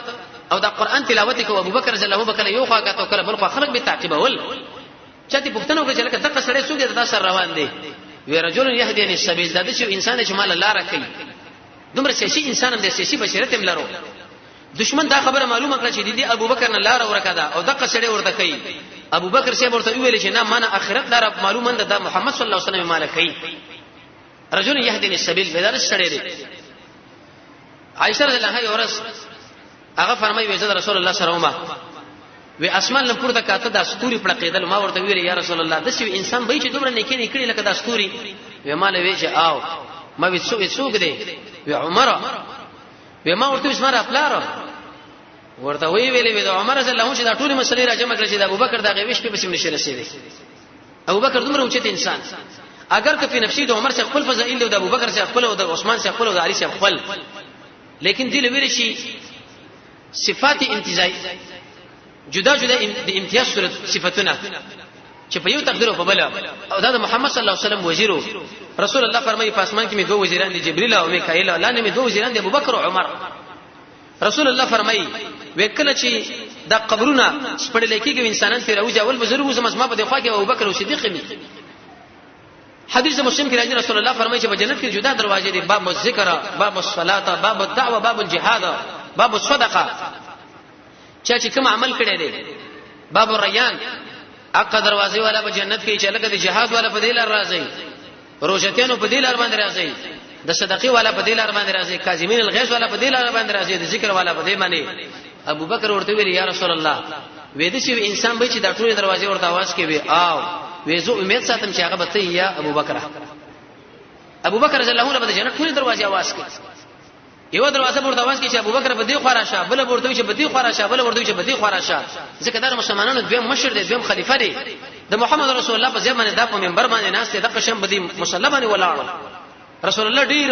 او دا قران تلاوت کوي ابوبکر رضی الله عنه یو خوا کاته کله بل خوا خلق به تعقیبول چاته پښتنو کې چې لکه دغه سړی څوک دی دا سر روان دی وی رجل يهديني السبيل دا چې انسان چې مال الله راکړي دومره شي انسان د سیاسي بشریت هم لرو دشمن دا خبره معلومه کړه چې دی ابوبکر نه لار ورکړه او دغه سړی ورته کوي ابوبکر سی ورته ویل چې نه معنا اخرت لار معلومه ده محمد صلی الله علیه وسلم مال کوي رجل يهديني السبيل بدر سړی دی عائشه رضی الله عنها ورس هغه فرمایي وجه رسول الله صلی الله علیه وسلم وی اسمان لم پورته کاته د استوري په قیدل ما ورته ویل یا رسول الله د څه انسان به چې دومره نیکی نه کړی لکه د استوري وی مال وی چې آو ما وی څوک دی وی عمر وی ما ورته اسمه خپلار ورته وی ویلې د عمر رضی الله عنه چې دا ټول مسلې راجمع کړې چې د ابوبکر دغه ویش په بسم نشه رسیدي ابوبکر دومره اوچت انسان اگر که په نفسي د عمر څخه خپل فضائل او د ابوبکر څخه خپل او د عثمان څخه خپل او د علي څخه خپل لیکن دې لویل شي صفات امتیازي جدا جدا د امتیاز صورت صفاتونه چې په یو تقدیر او په بل او دا د محمد صلی الله علیه وسلم وزیرو رسول الله فرمایي په اسمان کې می دوه وزیران دي جبرئیل او میکائیل او لاندې می دوه وزیران دي ابوبکر او عمر رسول الله فرمایي وکله چې دا قبرونه سپړل کېږي انسانان ته راوځي اول بزرګ زما ما په دغه کې ابوبکر او صدیق می حدیث مسلم کې راځي رسول الله فرمایي چې په جنت کې جدا دروازې دي باب الذکر باب الصلاه باب الدعوه باب الجهاد باب الصدقه چې کوم عمل کړي دي باب الریان اقا دروازې والا په جنت کې چې لکه د جهاد والا په دې لار راځي روزتيانو په دې لار باندې راځي د صدقې والا په دې لار باندې راځي کاظمین الغیظ والا په دې لار باندې راځي د ذکر والا په دې باندې ابوبکر ورته ویل یا رسول الله وې د شي انسان به چې د ټولې دروازې ورته आवाज کوي آو وې زه امید ساتم چې هغه به ته یا ابوبکر رضی الله عنه په جنت ټولې دروازې आवाज کوي یو دروازه ورته आवाज کوي چې ابوبکر په دې خوا راشه بل ورته چې په دې خوا راشه بل ورته چې په دې خوا راشه ځکه دا مسلمانانو دویم مشر دی دویم خلیفہ دی د محمد رسول الله په ځمانه د په منبر باندې ناس ته د قشم بدی مصلی باندې ولاړ رسول الله ډیر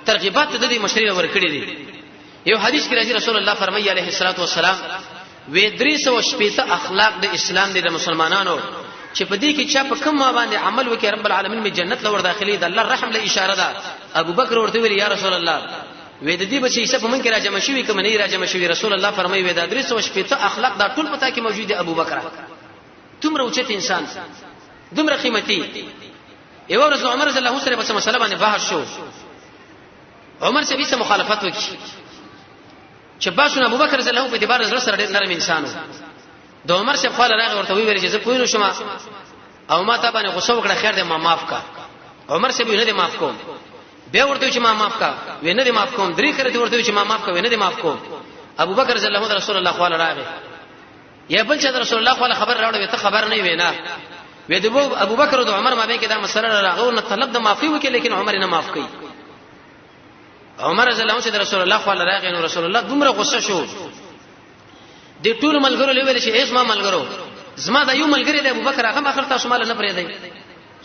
ترغیبات د دې مشري ورکړي دي یو حدیث کې راځي رسول الله فرمایي علیه الصلاۃ والسلام وې 380 اخلاق د اسلام د مسلمانانو چې په دې کې چا په کوم باندې عمل وکړي رب العالمین می جنت لور داخلي د الله رحم له اشاره ده ابوبکر ورته ویل یا رسول الله وې د دې بچي څه په من کې راجم شوی کوم نه راجم شوی رسول الله فرمایي وې د 380 اخلاق دا ټول پتا کې موجود دي ابوبکر تمره اوچت انسان دومره قیمتي یو ورځ عمر رضی الله عنه سره په مسله باندې بحث شو عمر سے بیسه مخالفت وکړي چې باسو ابوبکر رضی الله عنه په اعتبار سره ډېر نرم انسان د عمر شه خپل راغ ورته ویل چې زه پوینو شم او ما ته باندې غوسه وکړه خیر دې ما معاف کا عمر شه به نه دې معاف کوم بیا ورته چې ما معاف کا وینه دې معاف کوم درې کړه ورته چې ما معاف کا وینه دې معاف کوم ابو بکر رضی الله عنه رسول الله صلی الله علیه یا بل چې رسول الله صلی الله خبر راوړ ته خبر نه وینا وې د ابو بکر او عمر ما به کې دا مسله راغو نه طلب د معافي وکړي لیکن عمر نه معاف کړي عمر رضی الله عنه چې رسول الله صلی الله علیه رسول الله دومره غصه شو د ټول ملګرو لوي چې ایس ما ملګرو زما د یو ملګری د ابو بکر هغه اخر تاسو مال نه پرې دی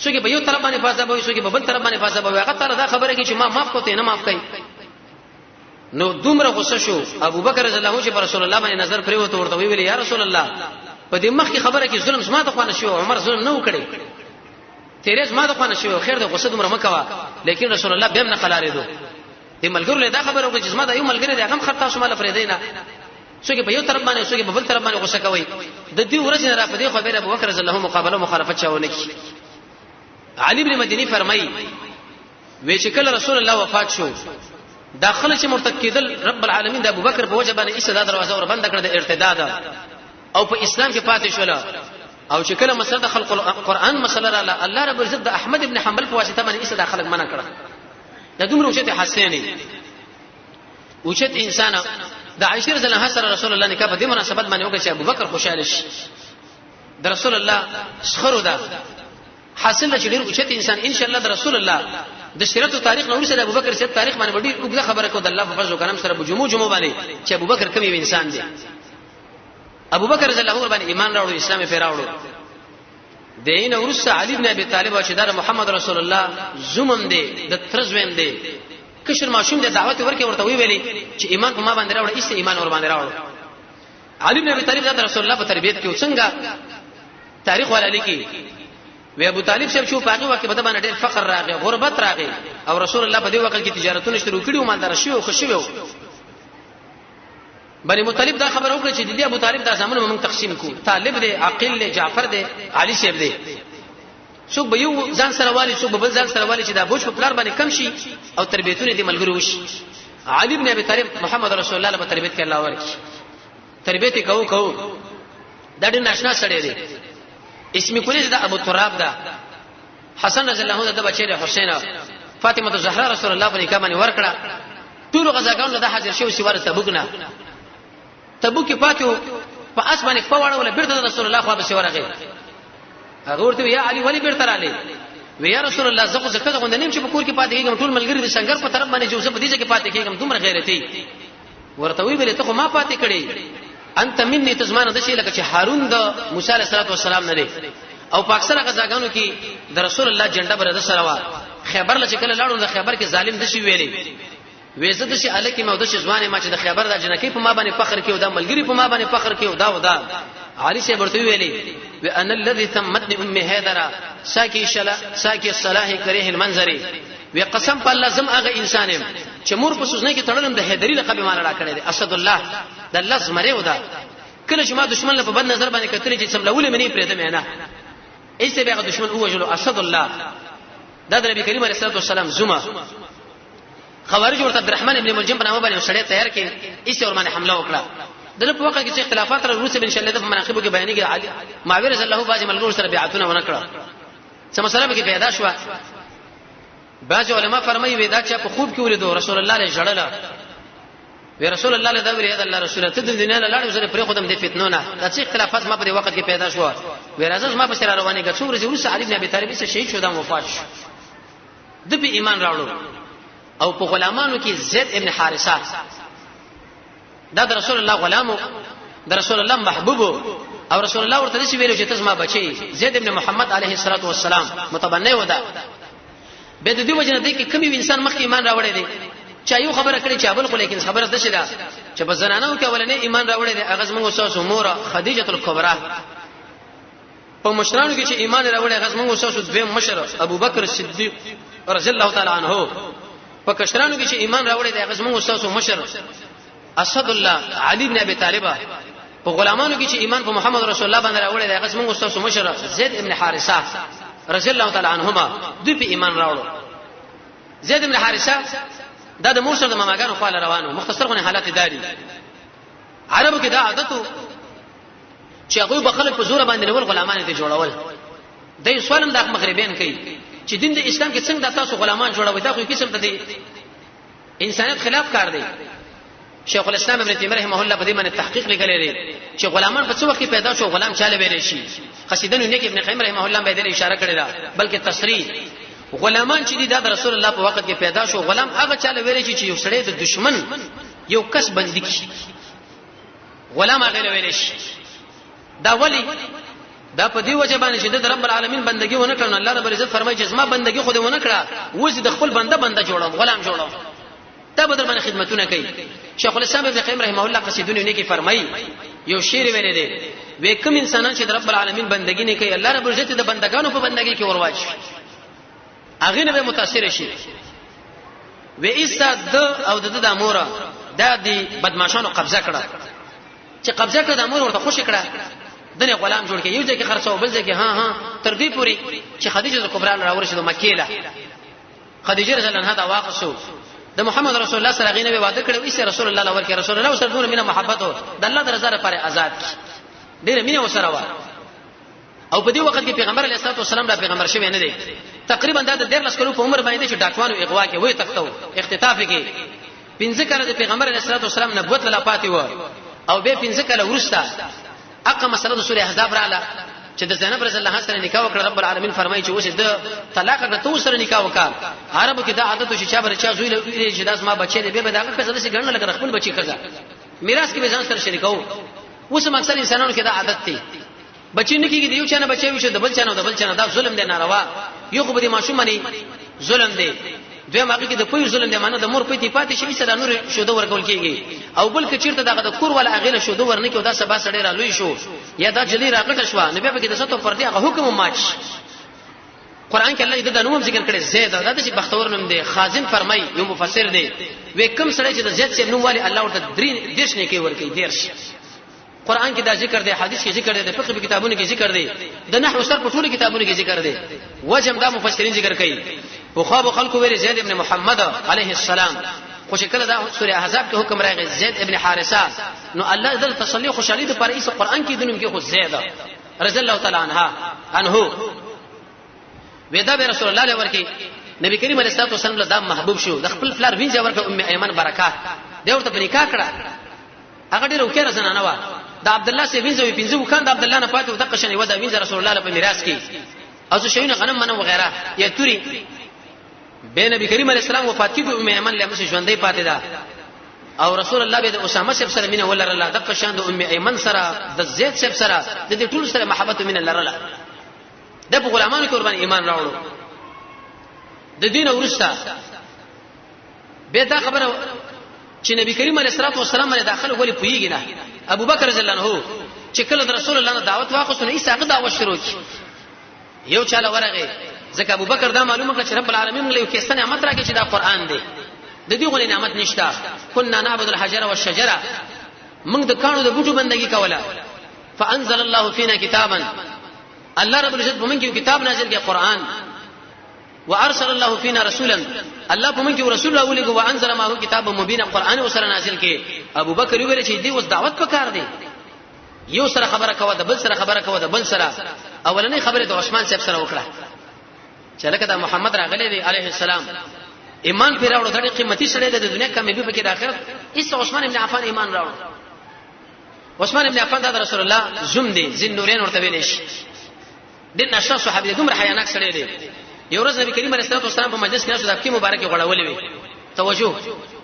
څوک به یو طرف باندې فاصله وي څوک به بل طرف باندې فاصله وي هغه تعالی دا خبره کوي چې ما معاف کوته نه معاف کوي نو دومره غصه شو ابو بکر رضی الله عنه چې رسول الله باندې نظر پرې وته ورته ویل یا رسول الله په دې مخ کې خبره کې ظلم زما ته خوانه شو عمر ظلم نه وکړي تیرې زما ته خوانه شو خیر د غصه دومره مکوا لیکن رسول الله بهم نه قلارې دو دې ملګرو له دا خبره وکړي چې زما د یو ملګری دی هغه خر تاسو مال پرې دی نه څوک په یو طرف باندې څوک په بل طرف باندې غصه کوي د دې ورځ نه را په دې خبره ابو بکر رضی الله عنه مقابله مخالفت چاونه کی علي ابن مديني فرمایي وی چې کله رسول الله وفات شو داخله چې مرتد کېدل رب العالمین د ابو بکر په وجه باندې ایسه دا دروازه ور بند کړه د ارتداد او په اسلام کې پاتې شول او چې کله مسله د خلق القرآن مسله را الله رب عزت د احمد ابن حنبل په واسطه باندې ایسه داخله منع کړه د دومره وشته حسینی وشت انسان د عائشه رضی الله عنها سره رسول الله نکاح په دې مناسبت باندې وکړ چې ابو بکر خوشاله شي د رسول الله شخرو ده حاصل چې ډیر وشت انسان ان شاء الله د رسول الله د سیرت او تاریخ نور سره ابو بکر سره تاریخ باندې ډیر وګړه خبره کو د الله په فضل او کرم سره بجمو باندې چې ابو بکر کوم انسان دی ابو بکر رضی الله عنه باندې ایمان راوړ اسلام یې راوړ دین ورسره علي بن ابي طالب او شدار محمد رسول الله زمم دی د ترزویم دی کشر ماشوم د دعوت ورکه ورته ویلي چې ایمان په ما باندې راوړ ایسته ایمان ور باندې راوړ علي بن ابي طالب د رسول الله په تربيت کې څنګه تاریخ ولا لیکي وی ابو طالب صاحب شو پاغي وخت په باندې ډېر فقر راغی غربت راغی او رسول الله په دې وخت کې تجارتونه شروع کړي او مالدار شو خوشي وو بني مطلب دا خبر وکړه چې د ابو طالب دا زمانه موږ تقسیم کو طالب دی عقیل دی جعفر دی علي صاحب دی څوک به یو ځان سره والی څوک به بل ځان سره والی چې دا بوج په پلار باندې کم شي او تربیتونه دي ملګری وشي علي بن ابي طالب محمد رسول الله په تربیت کې الله ورکی تربیت کو دا ډېر ناشنا سره دی اسم کلیز دا ابو تراب دا حسن رضی الله عنه د بچی حسین فاطمه زهرا رسول الله باندې کمن ورکړه ټول غزاګانو د حاضر شو سی ورته تبوک نه تبوک کې پاتو په اسمانه په وړول بیرته رسول الله خو به سی ورغه هغه ورته یا علي ولی بیرته رااله ویا رسول الله زغه زکه غوند نیم چې په کور کې پاتې کېږم ټول ملګری د څنګه په طرف باندې جو زه په دې ځکه پاتې کېږم دومره غیرتي ورته وی ویل ته خو ما پاتې کړي انت مني تزمانه د شي لکه چې هارون د موسی عليه السلام نه دی او په اکثر غزاګانو کې د رسول الله جنډه بر د سره وا خیبر لچ کله لاړو د خیبر کې ظالم د شي ویلي وېزه د شي الکه مو د شي ځوانه ما چې د خیبر د جنکی په ما باندې فخر کې او د ملګری په ما باندې فخر کې او دا علي شه ورته ویلي وان الذي ثمتني امي هيدرا ساكي الصلاح كريه المنظر وی قسم په الله زم هغه انسانم چې مور په سوزنه کې تړلم د هیدری لقب مال را کړی دی اسد الله د الله زمره ودا کله چې ما دشمن له په بد نظر باندې کتري چې سملول منی پرې ته نه ایسه به دشمن اوجلو اسد الله د نبی کریم علیه الصلاه والسلام زما خوارج ورته عبدالرحمن ابن ملجم په نامه باندې سړی تیار کړي ایسه ور باندې حمله وکړه دغه په وخت کې چې اختلافات را روسه ان شاء الله د مناقبو کې بیانې کې علي معاویه رضی الله باج ملګرو سره بیعتونه ونکړه څه مسله کې پیدا شو بعض علما فرمایي ودا چې په خوب کې ولیدو رسول الله له جړل وی رسول الله له دا ویل الله رسول ته د دنیا له لاړو سره پرې خدام دې فتنونه د څه اختلافات ما په دې وخت کې پیدا شو وی راځه ما په سره روانه کې څو ورځې وروسته علي بن ابي طالب سره شهید شو د وفات شو د په ایمان راوړو او په غلامانو کې زید ابن حارثه دا د رسول الله غلامو د رسول الله محبوب او رسول الله ورته چې ویلو چې تاسو ما بچي زید ابن محمد عليه الصلاه والسلام متبنی ودا به د دې وجنه د کې کمی انسان مخکې ایمان راوړی دی چا یو خبره کړي چې ابل خو لیکن خبره ده چې په زنانو کې اولنې ایمان راوړی دی هغه زموږ اساس مور خدیجه الکبرى په مشرانو کې چې ایمان راوړی هغه زموږ اساس دویم مشر ابو بکر صدیق رضی الله تعالی عنہ په کشرانو کې چې ایمان راوړی دی هغه زموږ اساس مشر اسد الله علي بن ابي طالب په غلامانو کې چې ایمان په محمد رسول الله باندې راوړی دی هغه زموږ اساس مشر زید ابن حارثه رضی الله تعالی عنهما دوی په ایمان راوړو زید ابن حارثه دا د موسی د ماماګانو خپل روانو مختصر غو حالت داري عربو کې دا عادتو چې هغه به خلک په زور باندې ول غلامان ته جوړول دای سوالم د مغربین کوي چې دین د اسلام کې څنګه تاسو غلامان جوړوي دا خو قسم ته انسانیت خلاف کار دی شیخ الاسلام ابن تیمیه رحمه الله په دې باندې تحقیق لیکلی دی چې غلامان په څو وخت پیدا شو غلام چاله ویل شي قصیده نو نیک ابن قیم رحمه الله به دې اشاره کړی دا بلکې تصریح غلامان چې د رسول الله په وخت کې پیدا شو غلام هغه چاله ویل شي چې یو سړی د دشمن یو کس بندي کی غلام هغه ویل شي دا ولی دا په دی وجه باندې چې د رب العالمین بندگی ونه کړنه الله رب عزت فرمایي چې زما بندگی خو دې ونه کړه وځي د خپل بنده جوړو غلام جوړو ته بدر باندې خدمتونه کوي شیخ الاسلام ابن قیم رحمه الله قصیدونه نه کې فرمایي یو شعر ویل دی وې کوم انسانان چې د رب العالمین بندگی نه کوي الله رب عزت د بندگانو په بندگی کې ورواچ هغه نه به متاثر شي و ایسا د او د اموره د بدمعشانو قبضه کړه چې قبضه کړه د امور ورته خوشی کړه دنه غلام جوړ کې یو ځکه خرڅو بل ځکه ها تر دې پوری چې خدیجه کبرا راورشه د مکه له خدیجه رضی الله عنها دا واقعو د محمد رسول الله صلی الله علیه و وعده کړو چې رسول الله لور کې رسول الله سره دونه مینه محبت او د الله د رضا لپاره آزاد ډیره مینه وسره و او په دې وخت کې پیغمبر علیه الصلاه والسلام دا پیغمبر شوی نه دی تقریبا د 13 کلو په عمر باندې چې ډاکوانو اغوا کې وې تختو اختطاف کې 15 کاله د پیغمبر علیه الصلاه والسلام نبوت لا پاتې و او به 15 کاله ورسته اقا مسله د سوره احزاب رااله چې د زینب رضی الله عنها سره نکاح وکړ رب العالمین فرمایي چې اوس د طلاق کړه تو سره نکاح وکړ عربو کې دا عادت چې چا بر چا زوی له چې داس ما بچی دی به داګه کزه څه ګڼل لګ خپل بچی کزه میراث کې به ځان سره شریکو اوس اکثر انسانانو کې دا عادت دی بچی نه کېږي یو چانه بچي وشه د بل چانه دا ظلم دی ناروا یو خو به ماشوم باندې ظلم دی دوی ماګه کې د پوی ظلم دی معنی د مور پېتی پاتې شي سره نور شوده ورکول کېږي او بل کې چیرته دغه د کور ولا اغیله شوده ورنه کې دا سبا سړی را لوي شو یا دا جلی راکټ شو نبی په کې د ستو پر دی هغه حکم ماچ قران کې الله دې د نوم ذکر کړي زید دا چې بختور نوم دی خازن فرمای یو مفسر دی وې کوم سړی چې د زید څخه نوم والی الله ورته دیش نه کې ور کوي دیرش قران کې دا ذکر دی حدیث کې ذکر دی د فقه کتابونو کې ذکر دی د نحو سر په ټولو کتابونو کې ذکر دی وجم دا مفسرین ذکر کوي وخاب خلق ویل زید ابن محمد علیه السلام خو شکل دا سوره احزاب کې حکم راغی زید ابن حارثه نو الله ذل تصلی خوشالي د پر ایس قران کې دنوم کې خو زید رضی الله تعالی عنه ودا به رسول الله ورکی نبی کریم علیه الصلاه والسلام له دا محبوب شو د خپل فلر وینځه ورکه ام ایمن برکات دی ورته نکاح کړه هغه ډیره وکړه زنانه و د عبد الله سي وینځه پینځه وکاند عبد الله نه پاتې د قشنې ودا وینځه رسول الله په میراث کې او څه شیونه غنم منو وغیرہ یا توري به نبی کریم علیه السلام وفات کیږي ام ایمن له مشه ژوندۍ پاتې ده او رسول الله به د اسامه سره مینه ولر الله د قشان د ام ایمن سره د زید سره د دې ټول سره محبت مینه لرله د غلامانو کې قربان ایمان راوړو د دین ورسته به دا خبره چې نبی کریم علیه الصلاه والسلام باندې داخله ولې پویږي نه ابو بکر رضی الله عنه چې کله د رسول الله نه دعوت واخصو نه ایساغه دعوت شروع کی یو چاله ورغه ځکه ابو بکر دا معلومه کړ چې رب العالمین له یو کیسه نعمت راکړي چې دا قران دی د دې غوړي نعمت نشته كنا نعبد الحجر والشجره موږ د کانو د بوټو بندگی کوله فانزل الله فينا كتابا الله رب العزت موږ یو کتاب نازل کړي قران وارسل الله فينا رسولا الله موږ یو رسول راولېګو وانزل ما هو کتاب مبین قران وسره نازل کړي ابو بکر ویل چې دې اوس دعوت وکړ دی یو سره خبره کوي د بل سره خبره کوي د بل سره اولنې خبره د عثمان صاحب سره وکړه چې لکه د محمد راغلی دی عليه السلام ایمان پر راوړو د قیمتي سره د دنیا کامیابی په کې د آخرت ایس عثمان ابن عفان ایمان راوړ عثمان ابن عفان د رسول الله زم دی ذن نورین ورته ویل شي د نشه صحابه دومره حیاناک سره دی یو ورځ نبی کریم علیه الصلاه والسلام په مجلس کې نشو د کې مبارکي غړولې وي توجه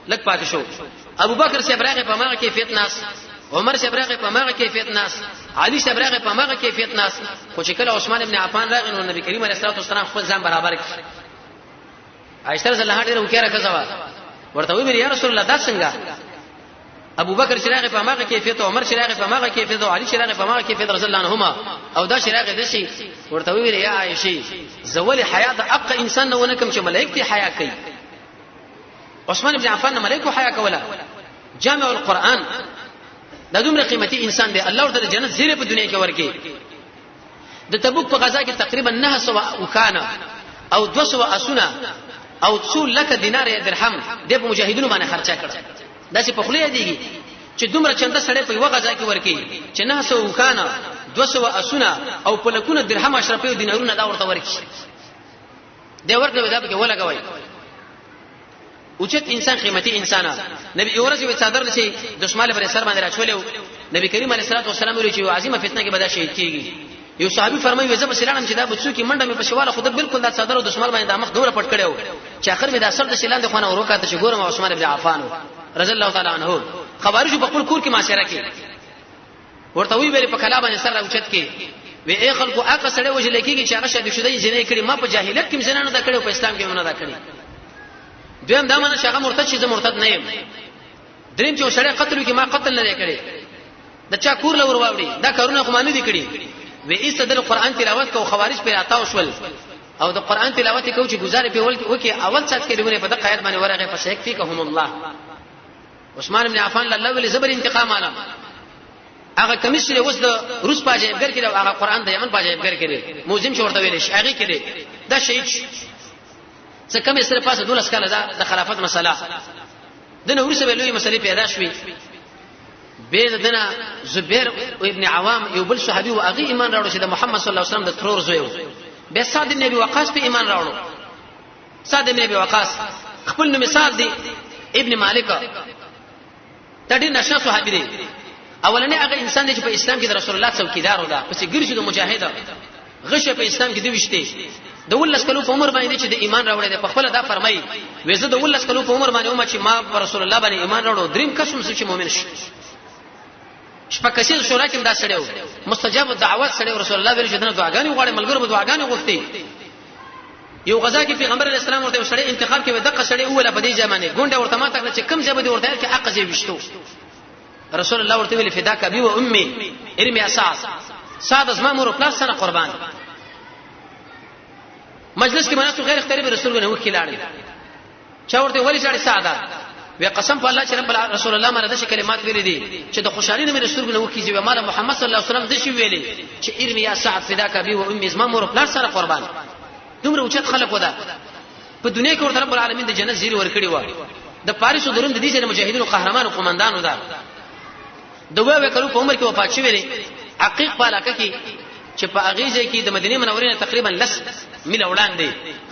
لک پاتې شو ابو بکر صاحب راغی په ماغه کیفیت ناس عمر صاحب راغی په ماغه کیفیت ناس علي صاحب راغی په ماغه کیفیت ناس خو چې کله عثمان ابن عفان راغی نو نبی کریم علیه الصلاه والسلام خپل ځان برابر کړ عائشہ رضی الله عنها ډیره وکړه کزوا ورته وی یا رسول الله دا څنګه ابو بکر شراغ په ماغه کیفیت عمر شراغ په ماغه کیفیت او علي شراغ په ماغه کیفیت رضی الله عنهما او دا شراغ دشي ورته وی یا عائشه زول حیا د اق انسان نه ونکم چې ملائکه حیا کوي عثمان ابن عفان نه ملائکه حیا کوله جامع القرآن دا دومره قیمتي انسان دی الله ورته جنت زیره په دنیا کې ورکي د تبوک په غزا کې تقریبا 900 وکانه او 200 اسونه او 2 لک دینار یا درهم د مجاهدینو باندې خرچه کړ دا چې په خلیه دیږي چې دومره چنده سړی په یو غزا کې ورکی چې 900 وکانه 200 اسونه او په لکونه درهم اشرفي دینارونه دا ورته ورکی دی ورته دا به ولګوي اوچت انسان قیمتي انسان نبی اورځ وي صدر نشي دشماله پر سر باندې راچولیو نبی کریم علیه الصلاه والسلام ویل چې یو عظیمه فتنه کې بدا شهید کیږي یو صحابي فرمایي وځه بسلام چې دا بچو کې منډه مې په شواله خود بالکل دا صدر او دشمن باندې د مخ دوره پټ کړو چې اخر مې دا سر د شلان د خونه وروکاته چې ګورم عثمان ابن عفان رضی الله تعالی عنہ خوارج په خپل کور کې معاشره کې ورته وی ویل په کلا باندې سر راوچت کې وی اے خلکو اګه سړی وجه لکېږي چې هغه شاده شوی جنې کړي ما په جاهلیت کې زنانه دا کړو په اسلام کې نه دا کړی دویم دا معنی چې هغه مرتد شي زه مرتد نه یم دریم چې سړی قتل وکي ما قتل نه کړی د چا کور لور واوړي دا کارونه خو مانه دي کړی وی ایستدل قرآن تلاوت کو خوارج پر آتاو شول او د قرآن تلاوت کو چې گزارې په ول وکي اول څات کې دغه په دغه آیت باندې ورغه فشک فیکهم الله عثمان بن عفان الله ولي زبر انتقام عالم هغه کمیسره وس د روس پاجایبګر کړي هغه قرآن د یمن پاجایبګر کړي موزیم شورته ویل شي هغه کړي دا شهید څه کم سره پاسه 12 کاله د خلافت مسله د نو ورسره لوی مسلې پیدا شوې به دنا زبیر ابن عوام یو بل صحابي او هغه ایمان راوړ چې د محمد صلی الله علیه وسلم د ترور زوی و به سعد بن ابي وقاص په ایمان راوړ سعد بن ابي وقاص خپل نو مثال دی ابن مالک تدې نشه صحابي دی اولنې هغه انسان دی چې په اسلام کې د رسول الله څوکیدار و دا پس ګرځي د مجاهد غشه په اسلام کې دی وشته د ولس کلو په عمر باندې چې د ایمان راوړی دی په خپل دا فرمایي وېزه د ولس کلو په عمر باندې چې ما پر رسول الله باندې ایمان راوړو دریم قسم چې مؤمن شي شپکسي شورا کې دا سړیو مستجاب الدعوات سړیو رسول الله ویل چې دنه دعاګانې غواړي ملګرو به دعاګانې غوښتي یو غزا کې پیغمبر علیه السلام ورته سړی انتخاب کې دغه سړی اوله په دې ځمانه ګونډه ورته ما ته چې کم ځبه دي ورته کې حق ځای وشتو رسول الله ورته ویل فداک ابي و امي ارمي اساس ساده زما مور پلاس سره قربان مجلس کې مناسب غیر اختیاري به رسول الله وکیل اړ چا ورته ولی چاړي ساده وی قسم په الله چې رب رسول الله مره د کلمات ویلې دي چې د خوشالۍ نه رسول الله وکیږي و مال محمد صلی الله علیه وسلم د شي ویلې چې ارمي یا سعد فداک ابي و امي زما مور پلاس سره قربان دومره اوچت خلق ودا په دنیا کې ورته رب العالمین د جنت زیری ورکړي و د پاریس درون د دې چې مجاهدینو قهرمانو قومندانو دا دوه وکړو په عمر کې وفات شوی دی حقیق په علاقه کې چې په اغیزه کې د مدینه منورې نه تقریبا لس میل وړاندې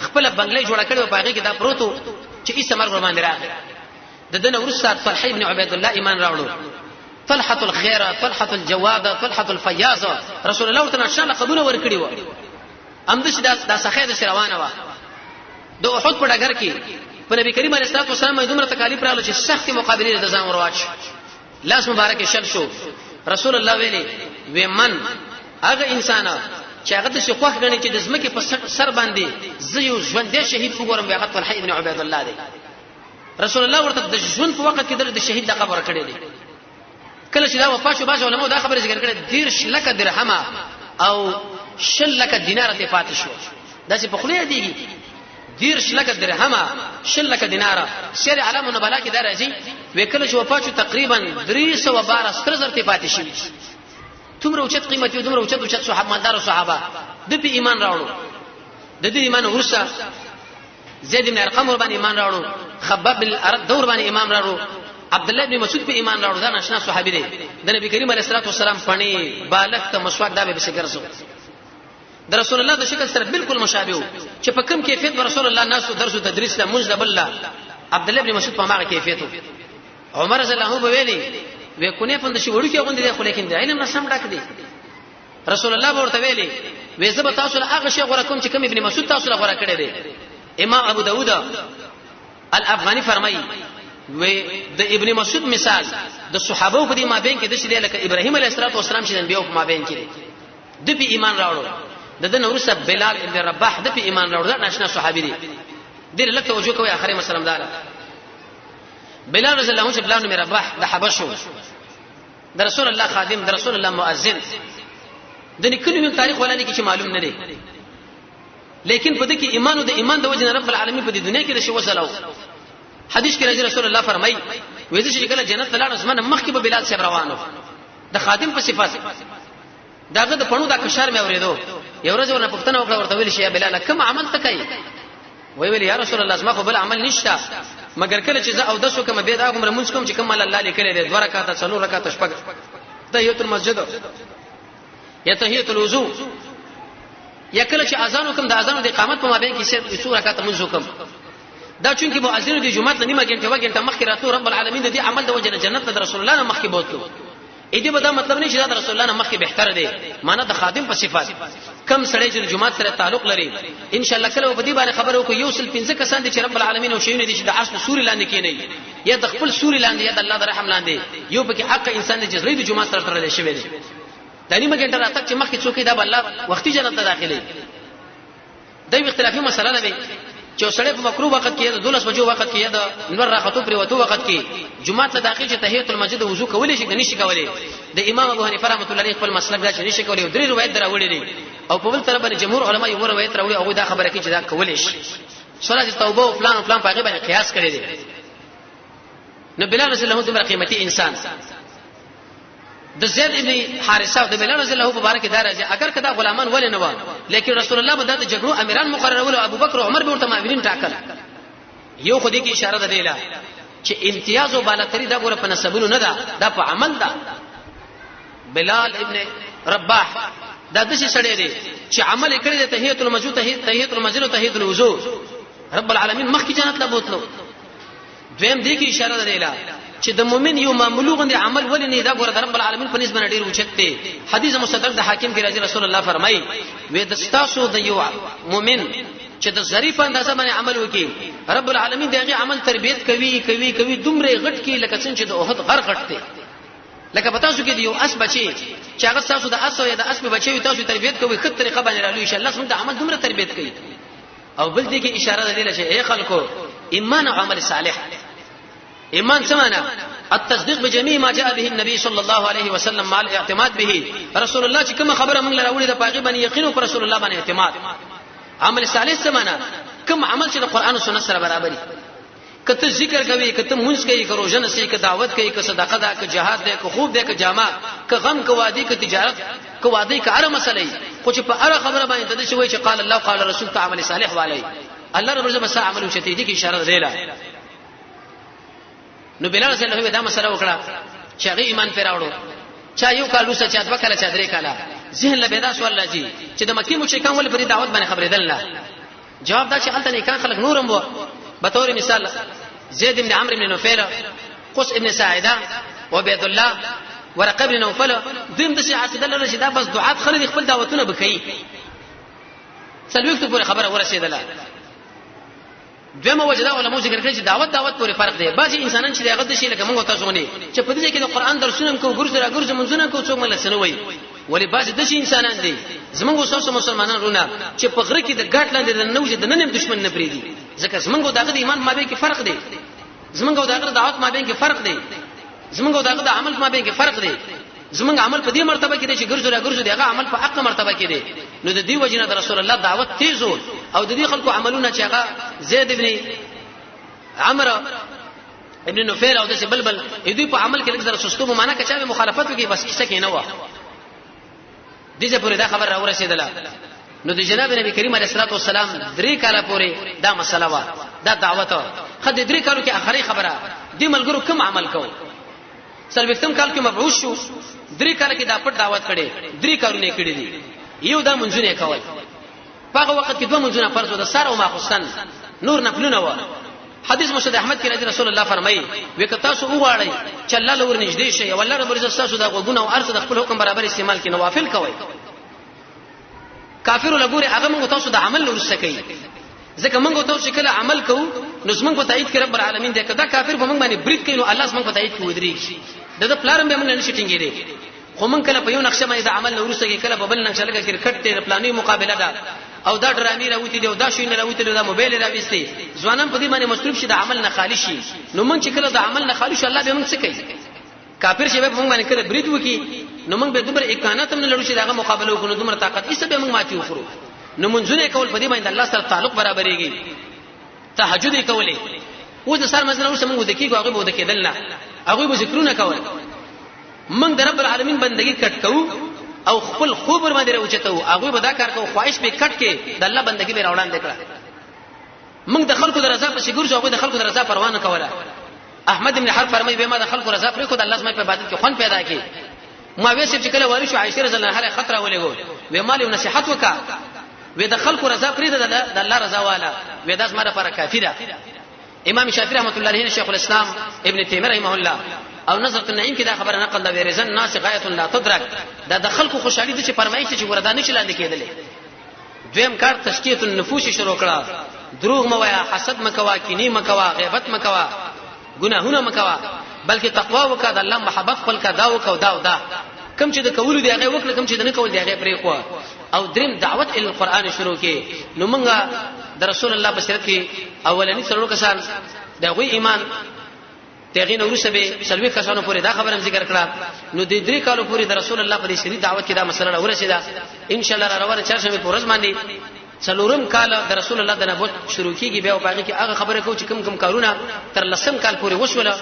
خپل بنگلې جوړ کړو په هغه کې دا پروتو چې ایسمر ور باندې راغی د دنه ورسره طلحه ابن عبید الله ایمان راوړو طلحه الخيره طلحه الجواده طلحه الفياضه رسول الله تعالی شان قبول ور کړی و امدش دا سخه د روانه و د احد په ډګر کې په نبی کریم علیه الصلاه والسلام دومره تکالیف راغله چې سخت مقابله د ځان ورواچ لاس مبارک شل شو رسول الله ویلي ومن هغه انسان چې هغه د شيخ غني چې د زمکه په سر باندې زيو ژوند شهید وګورم هغه طلحه ابن عبید الله دی رسول الله ورته د ژوند په وخت کې د شهید د قبر کړی دی کله چې دا وفات شو باشه علماء دا خبره ذکر کړي 10 لک درهم او 6 لک دینار ته پاتې شو دا چې په خلیه دیږي 10 لک درهم 6 لک دینار شر علامه نبلا کې دا راځي وکړه چې وفات شو تقریبا 312 ستر ته پاتې شي تمره اوچت قیمتي تمره اوچت صحابه مالدار صحابه د په ایمان راوړو د دې ایمان ورسره زید بن ارقم ور باندې ایمان راوړو خباب بن الارد دور باندې ایمان راوړو عبد الله بن مسعود په ایمان راوړو دا نشنا صحابي دی د نبی کریم علیه الصلاه والسلام پڼي بالغ ته مسواک دا به بشګرسو د رسول الله د شکل سره بالکل مشابه چې په کوم کیفیت رسول الله ناس درس او تدریس ته مجد بالله عبد الله بن مسعود په هغه کیفیت عمر رضی الله عنه ویلي وکونه پند شي وړو کې غوندې دی خو لیکن د علم رسم ډک دی رسول الله ورته ویلي وې زب تاسو له هغه شی غوړه کوم چې کوم ابن مسعود تاسو له غوړه کړی دی امام ابو داوود الافغانی فرمایي و د ابن مسعود مثال د صحابه په دې مابین کې د شې لکه ابراهيم عليه السلام چې د انبيو په مابین کې د په ایمان راوړو د نورسه بلال ابن رباح د په ایمان راوړو دا ناشنا صحابي دي ډېر لکه توجه کوي اخري مسلم دار بلال رضی الله عنه بلال ابن رباح د حبشو د رسول الله خادم د رسول الله مؤذن د نکلو تاریخ ولانه کې معلوم نه دی لیکن په دې کې ایمان او د ایمان د وجه رب العالمین په دې دنیا کې د شی وسلو حدیث کې رسول الله فرمایي وایي چې کله جنت ته لاړ زمانه مخکې به بلال صاحب روانو د خادم په صفات داغه د پڼو دا کشار مې اوریدو یو ورځ ورنه پښتنه وکړه ورته ویل شي بلال کوم عمل تکای وی ویل یا رسول الله زما خو بل عمل نشته مگر کله چې زه او د سو کوم به دا کوم رمونځ کوم چې کوم الله لیکل دي 2 رکعاته 4 رکعاته شپږ تحیت المسجد یا تحیت الوضو یا کله چې اذان وکم د اذان د اقامت په مابین کې 2 رکعاته منځ وکم دا چونکی مؤذن د جمعه نیمه غنټه وګنټه مخکې راتلو رب العالمین د دې عمل د وجه جنت د رسول الله مخکې بوتلو اې دې به دا مطلب نه چې دا رسول الله مخکې بهتر دی معنا د خادم په صفات کم سړی چې جمعه سره تعلق لري ان شاء الله کله په دې باندې خبرو کو یو سل 15 کسان دي چې رب العالمین او شیونه دي چې د اصل سوري لاندې کې نه یا د خپل سوري لاندې یا د الله د رحم لاندې یو پکې حق انسان دی چې زړه د جمعه سره تړل شوی دی د نیمه غنټه راته چې مخکې څوک دا الله وختي جنت ته داخلي دا یو اختلافي مسله نه دی چې سړی په مکروه وخت کې د 12 بجو وخت کې د نور راخطو پر وته وخت کې جمعه ته داخل چې تحیت المسجد وضو کولې شي غني شي کولې د امام ابو حنیفه رحمۃ اللہ علیہ خپل مسلک دا چې نشي کولې درې روایت دراوړي دي او په بل طرف باندې جمهور علما یو روایت راوړي او دا خبره کوي چې دا کولې شي صلاه توبه او فلان په هغه باندې قیاس کړی دي نو بلال رضی الله عنه قیمتي انسان د زید ابن حارثه او د بلال رضی الله مبارک دا راځي اگر کدا غلامان ولې نه و لیکن رسول الله مدد جګړو امیران مقررول او ابوبکر او عمر به ورته معاونین ټاکل یو خو دې کې اشاره ده دیلا چې امتیاز او بالاتری دا ګوره په نسبونو نه ده دا په عمل ده بلال ابن رباح دا د څه سړی دی چې عمل کړی د تحیت المسجد تحیت المسجد او تحیت الوضو رب العالمین مخکې جنت لا بوتلو دویم دې کې اشاره ده دیلا چې د مؤمن یو معمولو غندي عمل ولې نه دا ګوره د رب العالمین په نسبت ډیر اوچت دی حدیث مصدق د حاکم کې راځي رسول الله فرمایي وې د ستاسو د یو مؤمن چې د ظریف اندازه باندې عمل وکي رب العالمین دغه عمل تربیت کوي دومره غټ کی لکه څنګه چې د اوحد غر غټ دی لکه پتا شو کې یو اس بچي چې هغه تاسو د اس او د اس په بچي تاسو تربیت کوي خط طریقه باندې رالو ان شاء الله سم د عمل دومره تربیت کوي او بل دې کې اشاره ده چې اے خلکو ایمان او عمل صالح ایمان سمانا التصديق بجميع ما جاء به النبي صلى الله عليه وسلم مع الاعتماد به رسول الله چې کوم خبره موږ لراوړي د پاغي باندې یقین او رسول الله باندې اعتماد عمل صالح سمانا کوم عمل چې د قران او سنت سره برابرۍ کته ذکر کوي کته مونږ کوي که روزنه سي که دعوت کوي که صدقه ده که jihad ده که خوب ده که جامع که غم که وادي که تجارت که وادي که هر مسلې خو چې په هر خبره باندې د شوی چې قال الله قال رسول ته عمل صالح والي الله رب عزت بس عمل شتي دي کی اشاره ده نو بلال رضی الله دا مسله وکړه چې هغه ایمان پیراوړو چا یو کال وسه چا دوه کال چا درې کال ذهن له پیدا سوال راځي چې د مکی مشرکان ول پر دعوت باندې خبرې دل نه جواب دا چې انت نه کان خلق نورم وو به تور مثال زید بن عمرو بن نوفل قص ابن ساعده وعبد الله ورقه بن نوفل دیم د سیاست دل رشید بس دعات خلک خپل دعوتونه بکئی سلوکته پورې خبره ورسېدله دغه وجدا علماء ذکر کړي چې دعوت پورې فرق دی بعضي انسانان چې دغه د شي لکه موږ تاسو غونډي چې په دې کې د قران درسونه کو ګرځره منځونه کو څوک مل سنوي ولی بعضي د شي انسانان دي زمونږ وسوسه مسلمانان رونه چې په غره کې د ګټ لاندې د نوځي د ننم دشمن نه پریدي ځکه زمونږ دغه د ایمان مابین کې فرق دی زمونږ دغه د دعوت مابین کې فرق دی زمونږ دغه د عمل مابین کې فرق دی زمونږ عمل په دې مرتبه کې دی چې ګرځره دغه عمل په حق مرتبه کې دی نو د دې وجنه د رسول الله دعوت تیزو او د دې خلکو عملونه چې هغه زید ابن عمرو ابن نوفل او د بلبل دوی په عمل کې لږ زره سستو معنا کچا مخالفت وکي بس کیسه کې نه و دې چې پورې دا خبر را ورسېدله نو د جناب نبی کریم علیه الصلاه والسلام 3 کاله پورې دا مسله و دا دعوت خد 3 کالو کې اخري خبره دې ملګرو کوم عمل کو سلوختم کال کې مبعوث شو 3 کال کې دا پټ دعوت کړي 3 کارونه کړي دي یو دا منځونه کول په وخت کې دوه منځونه فرض و د سار او ماخستن نور نفلونه و حدیث مسند احمد کې رسول الله فرمایي وکتا سو وغواړي چې الله لور نږدې شي او الله رب عزت تاسو دا غوونه او ارث د خپل حکم برابر استعمال کې نوافل کوي کافر لګوري هغه موږ تاسو د عمل ورسته کوي ځکه موږ تاسو کله عمل کوو نو زموږ په تایید کې رب العالمین دې کدا کافر په موږ باندې برید کوي نو الله زموږ په تایید کې ودرېږي دغه پلان به موږ نه شټینګې دي خو موږ کله په یو نقشه باندې د عمل ورسته کې کله په بل نقشه لګه کرکټ ته پلاني مقابله ده او دا ډرامي راوتی دی او دا شوینه راوتی دی دا موبایل راويستي ځوانان په دې باندې مصروف شي د عمل نه خالی شي نو موږ چې کله د عمل نه خالی شي الله به موږ څه کوي کافر شي به موږ باندې کړه برید وکي نو موږ به دومره امکانات هم نه لرو چې داغه مقابله وکړو دومره طاقت ایسه به موږ ماتي وخورو نو منځونه کول په دې باندې الله سره تعلق برابرېږي تهجد کولې او د سر مزنه اوس موږ د کېږو هغه به د کېدل نه هغه به ذکرونه کول موږ د رب العالمین بندگی کټ کوو او خپل خوب ور باندې راوچتو هغه به دا کار کوو خواهش به کټ کې د الله بندگی به راوړاندې کړه موږ د خلکو د رضا په شګور ځو د خلکو د رضا پروا نه کوله احمد ابن حرب فرمایي به ما د خلکو رضا پرې خو د الله سمای په عبادت کې خون پیدا کی ما وېسې چې کله وارث عائشه رضی الله عنها خطر ولګو و مال نصيحت وکا و د خلکو رضا پرې د الله رضا والا و داس مره پر کافی ده امام شافعي رحمۃ اللہ علیہ شیخ الاسلام ابن تیمیہ رحمه الله او نظرۃ النعیم کې دا خبره نقل دا ورزن ناس غایت لا تدرک دا د خلکو خوشالي د چې فرمایي چې وردا نه چلاند کېدلې دویم کار تشکیه النفوس شروع کړه دروغ موایا حسد مکوا کینی مکوا غیبت مکوا گناهونه مکوا بلکې تقوا وکړه د الله محبت خپل کا دا وکاو دا کم چې د کول دی هغه وکړه کم چې د نه کول دی هغه پرې خو او دریم دعوت ال القرآن شروع کې نو مونږه د رسول الله په سیرت کې اولنی څلور کسان دغه ایمان تغین ورسه به سلوي کسانو پورې دا خبره ذکر کړه نو د درې کالو پورې د رسول الله په شریعت دعوت کې دا مسله ورسېده ان شاء الله روانه چارشنبه په ورځ باندې څلورم کال د رسول الله د نبوت شروع کیږي بیا په هغه کې هغه خبره کو چې کم کارونه تر لسم کال پورې وشوله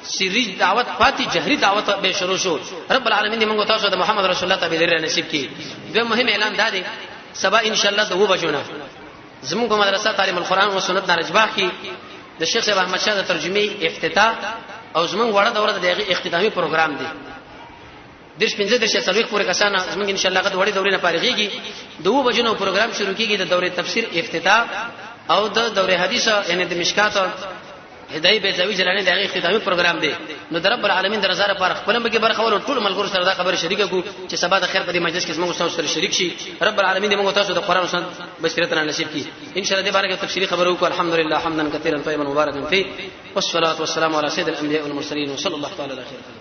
سری دعوت پاتې جهري دعوت به شروع شو رب العالمین دې موږ تاسو د محمد رسول الله تبع لري نصیب کړي د مهم اعلان دادې سبا ان شاء الله د 2 بجو نه زموږ مدرسه تعلیم القرآن او سنت نارجباغ کې د شیخ صاحب احمد شاه د ترجمه افتتاح او زموږ وړه دوره د اختتامي پروګرام دی درش 15 سلوي پورې کسانه زموږ ان شاء الله غد وړي دورې نه پاريږي 2 بجو نو پروګرام شروع کیږي د دورې تفسیر افتتاح او د دورې حدیث یعنی د مشکات هدايه بیزاوی جلانی دغه اختتامي پروګرام دی نو در رب العالمین در زړه پر خپل به برخه ور ټول ملګرو سره دا خبره شریکه کو چې سبا د خیر په دې مجلس کې موږ تاسو سره شریک شي رب العالمین دې موږ تاسو د قران او سنت بشریت نصیب کړي ان شاء الله دې بارے کې تفصیلی خبرو کو الحمدلله حمدا كثيرا طيبا مباركا فيه والصلاه والسلام على سيد الانبياء والمرسلين وصلى الله تعالى على خير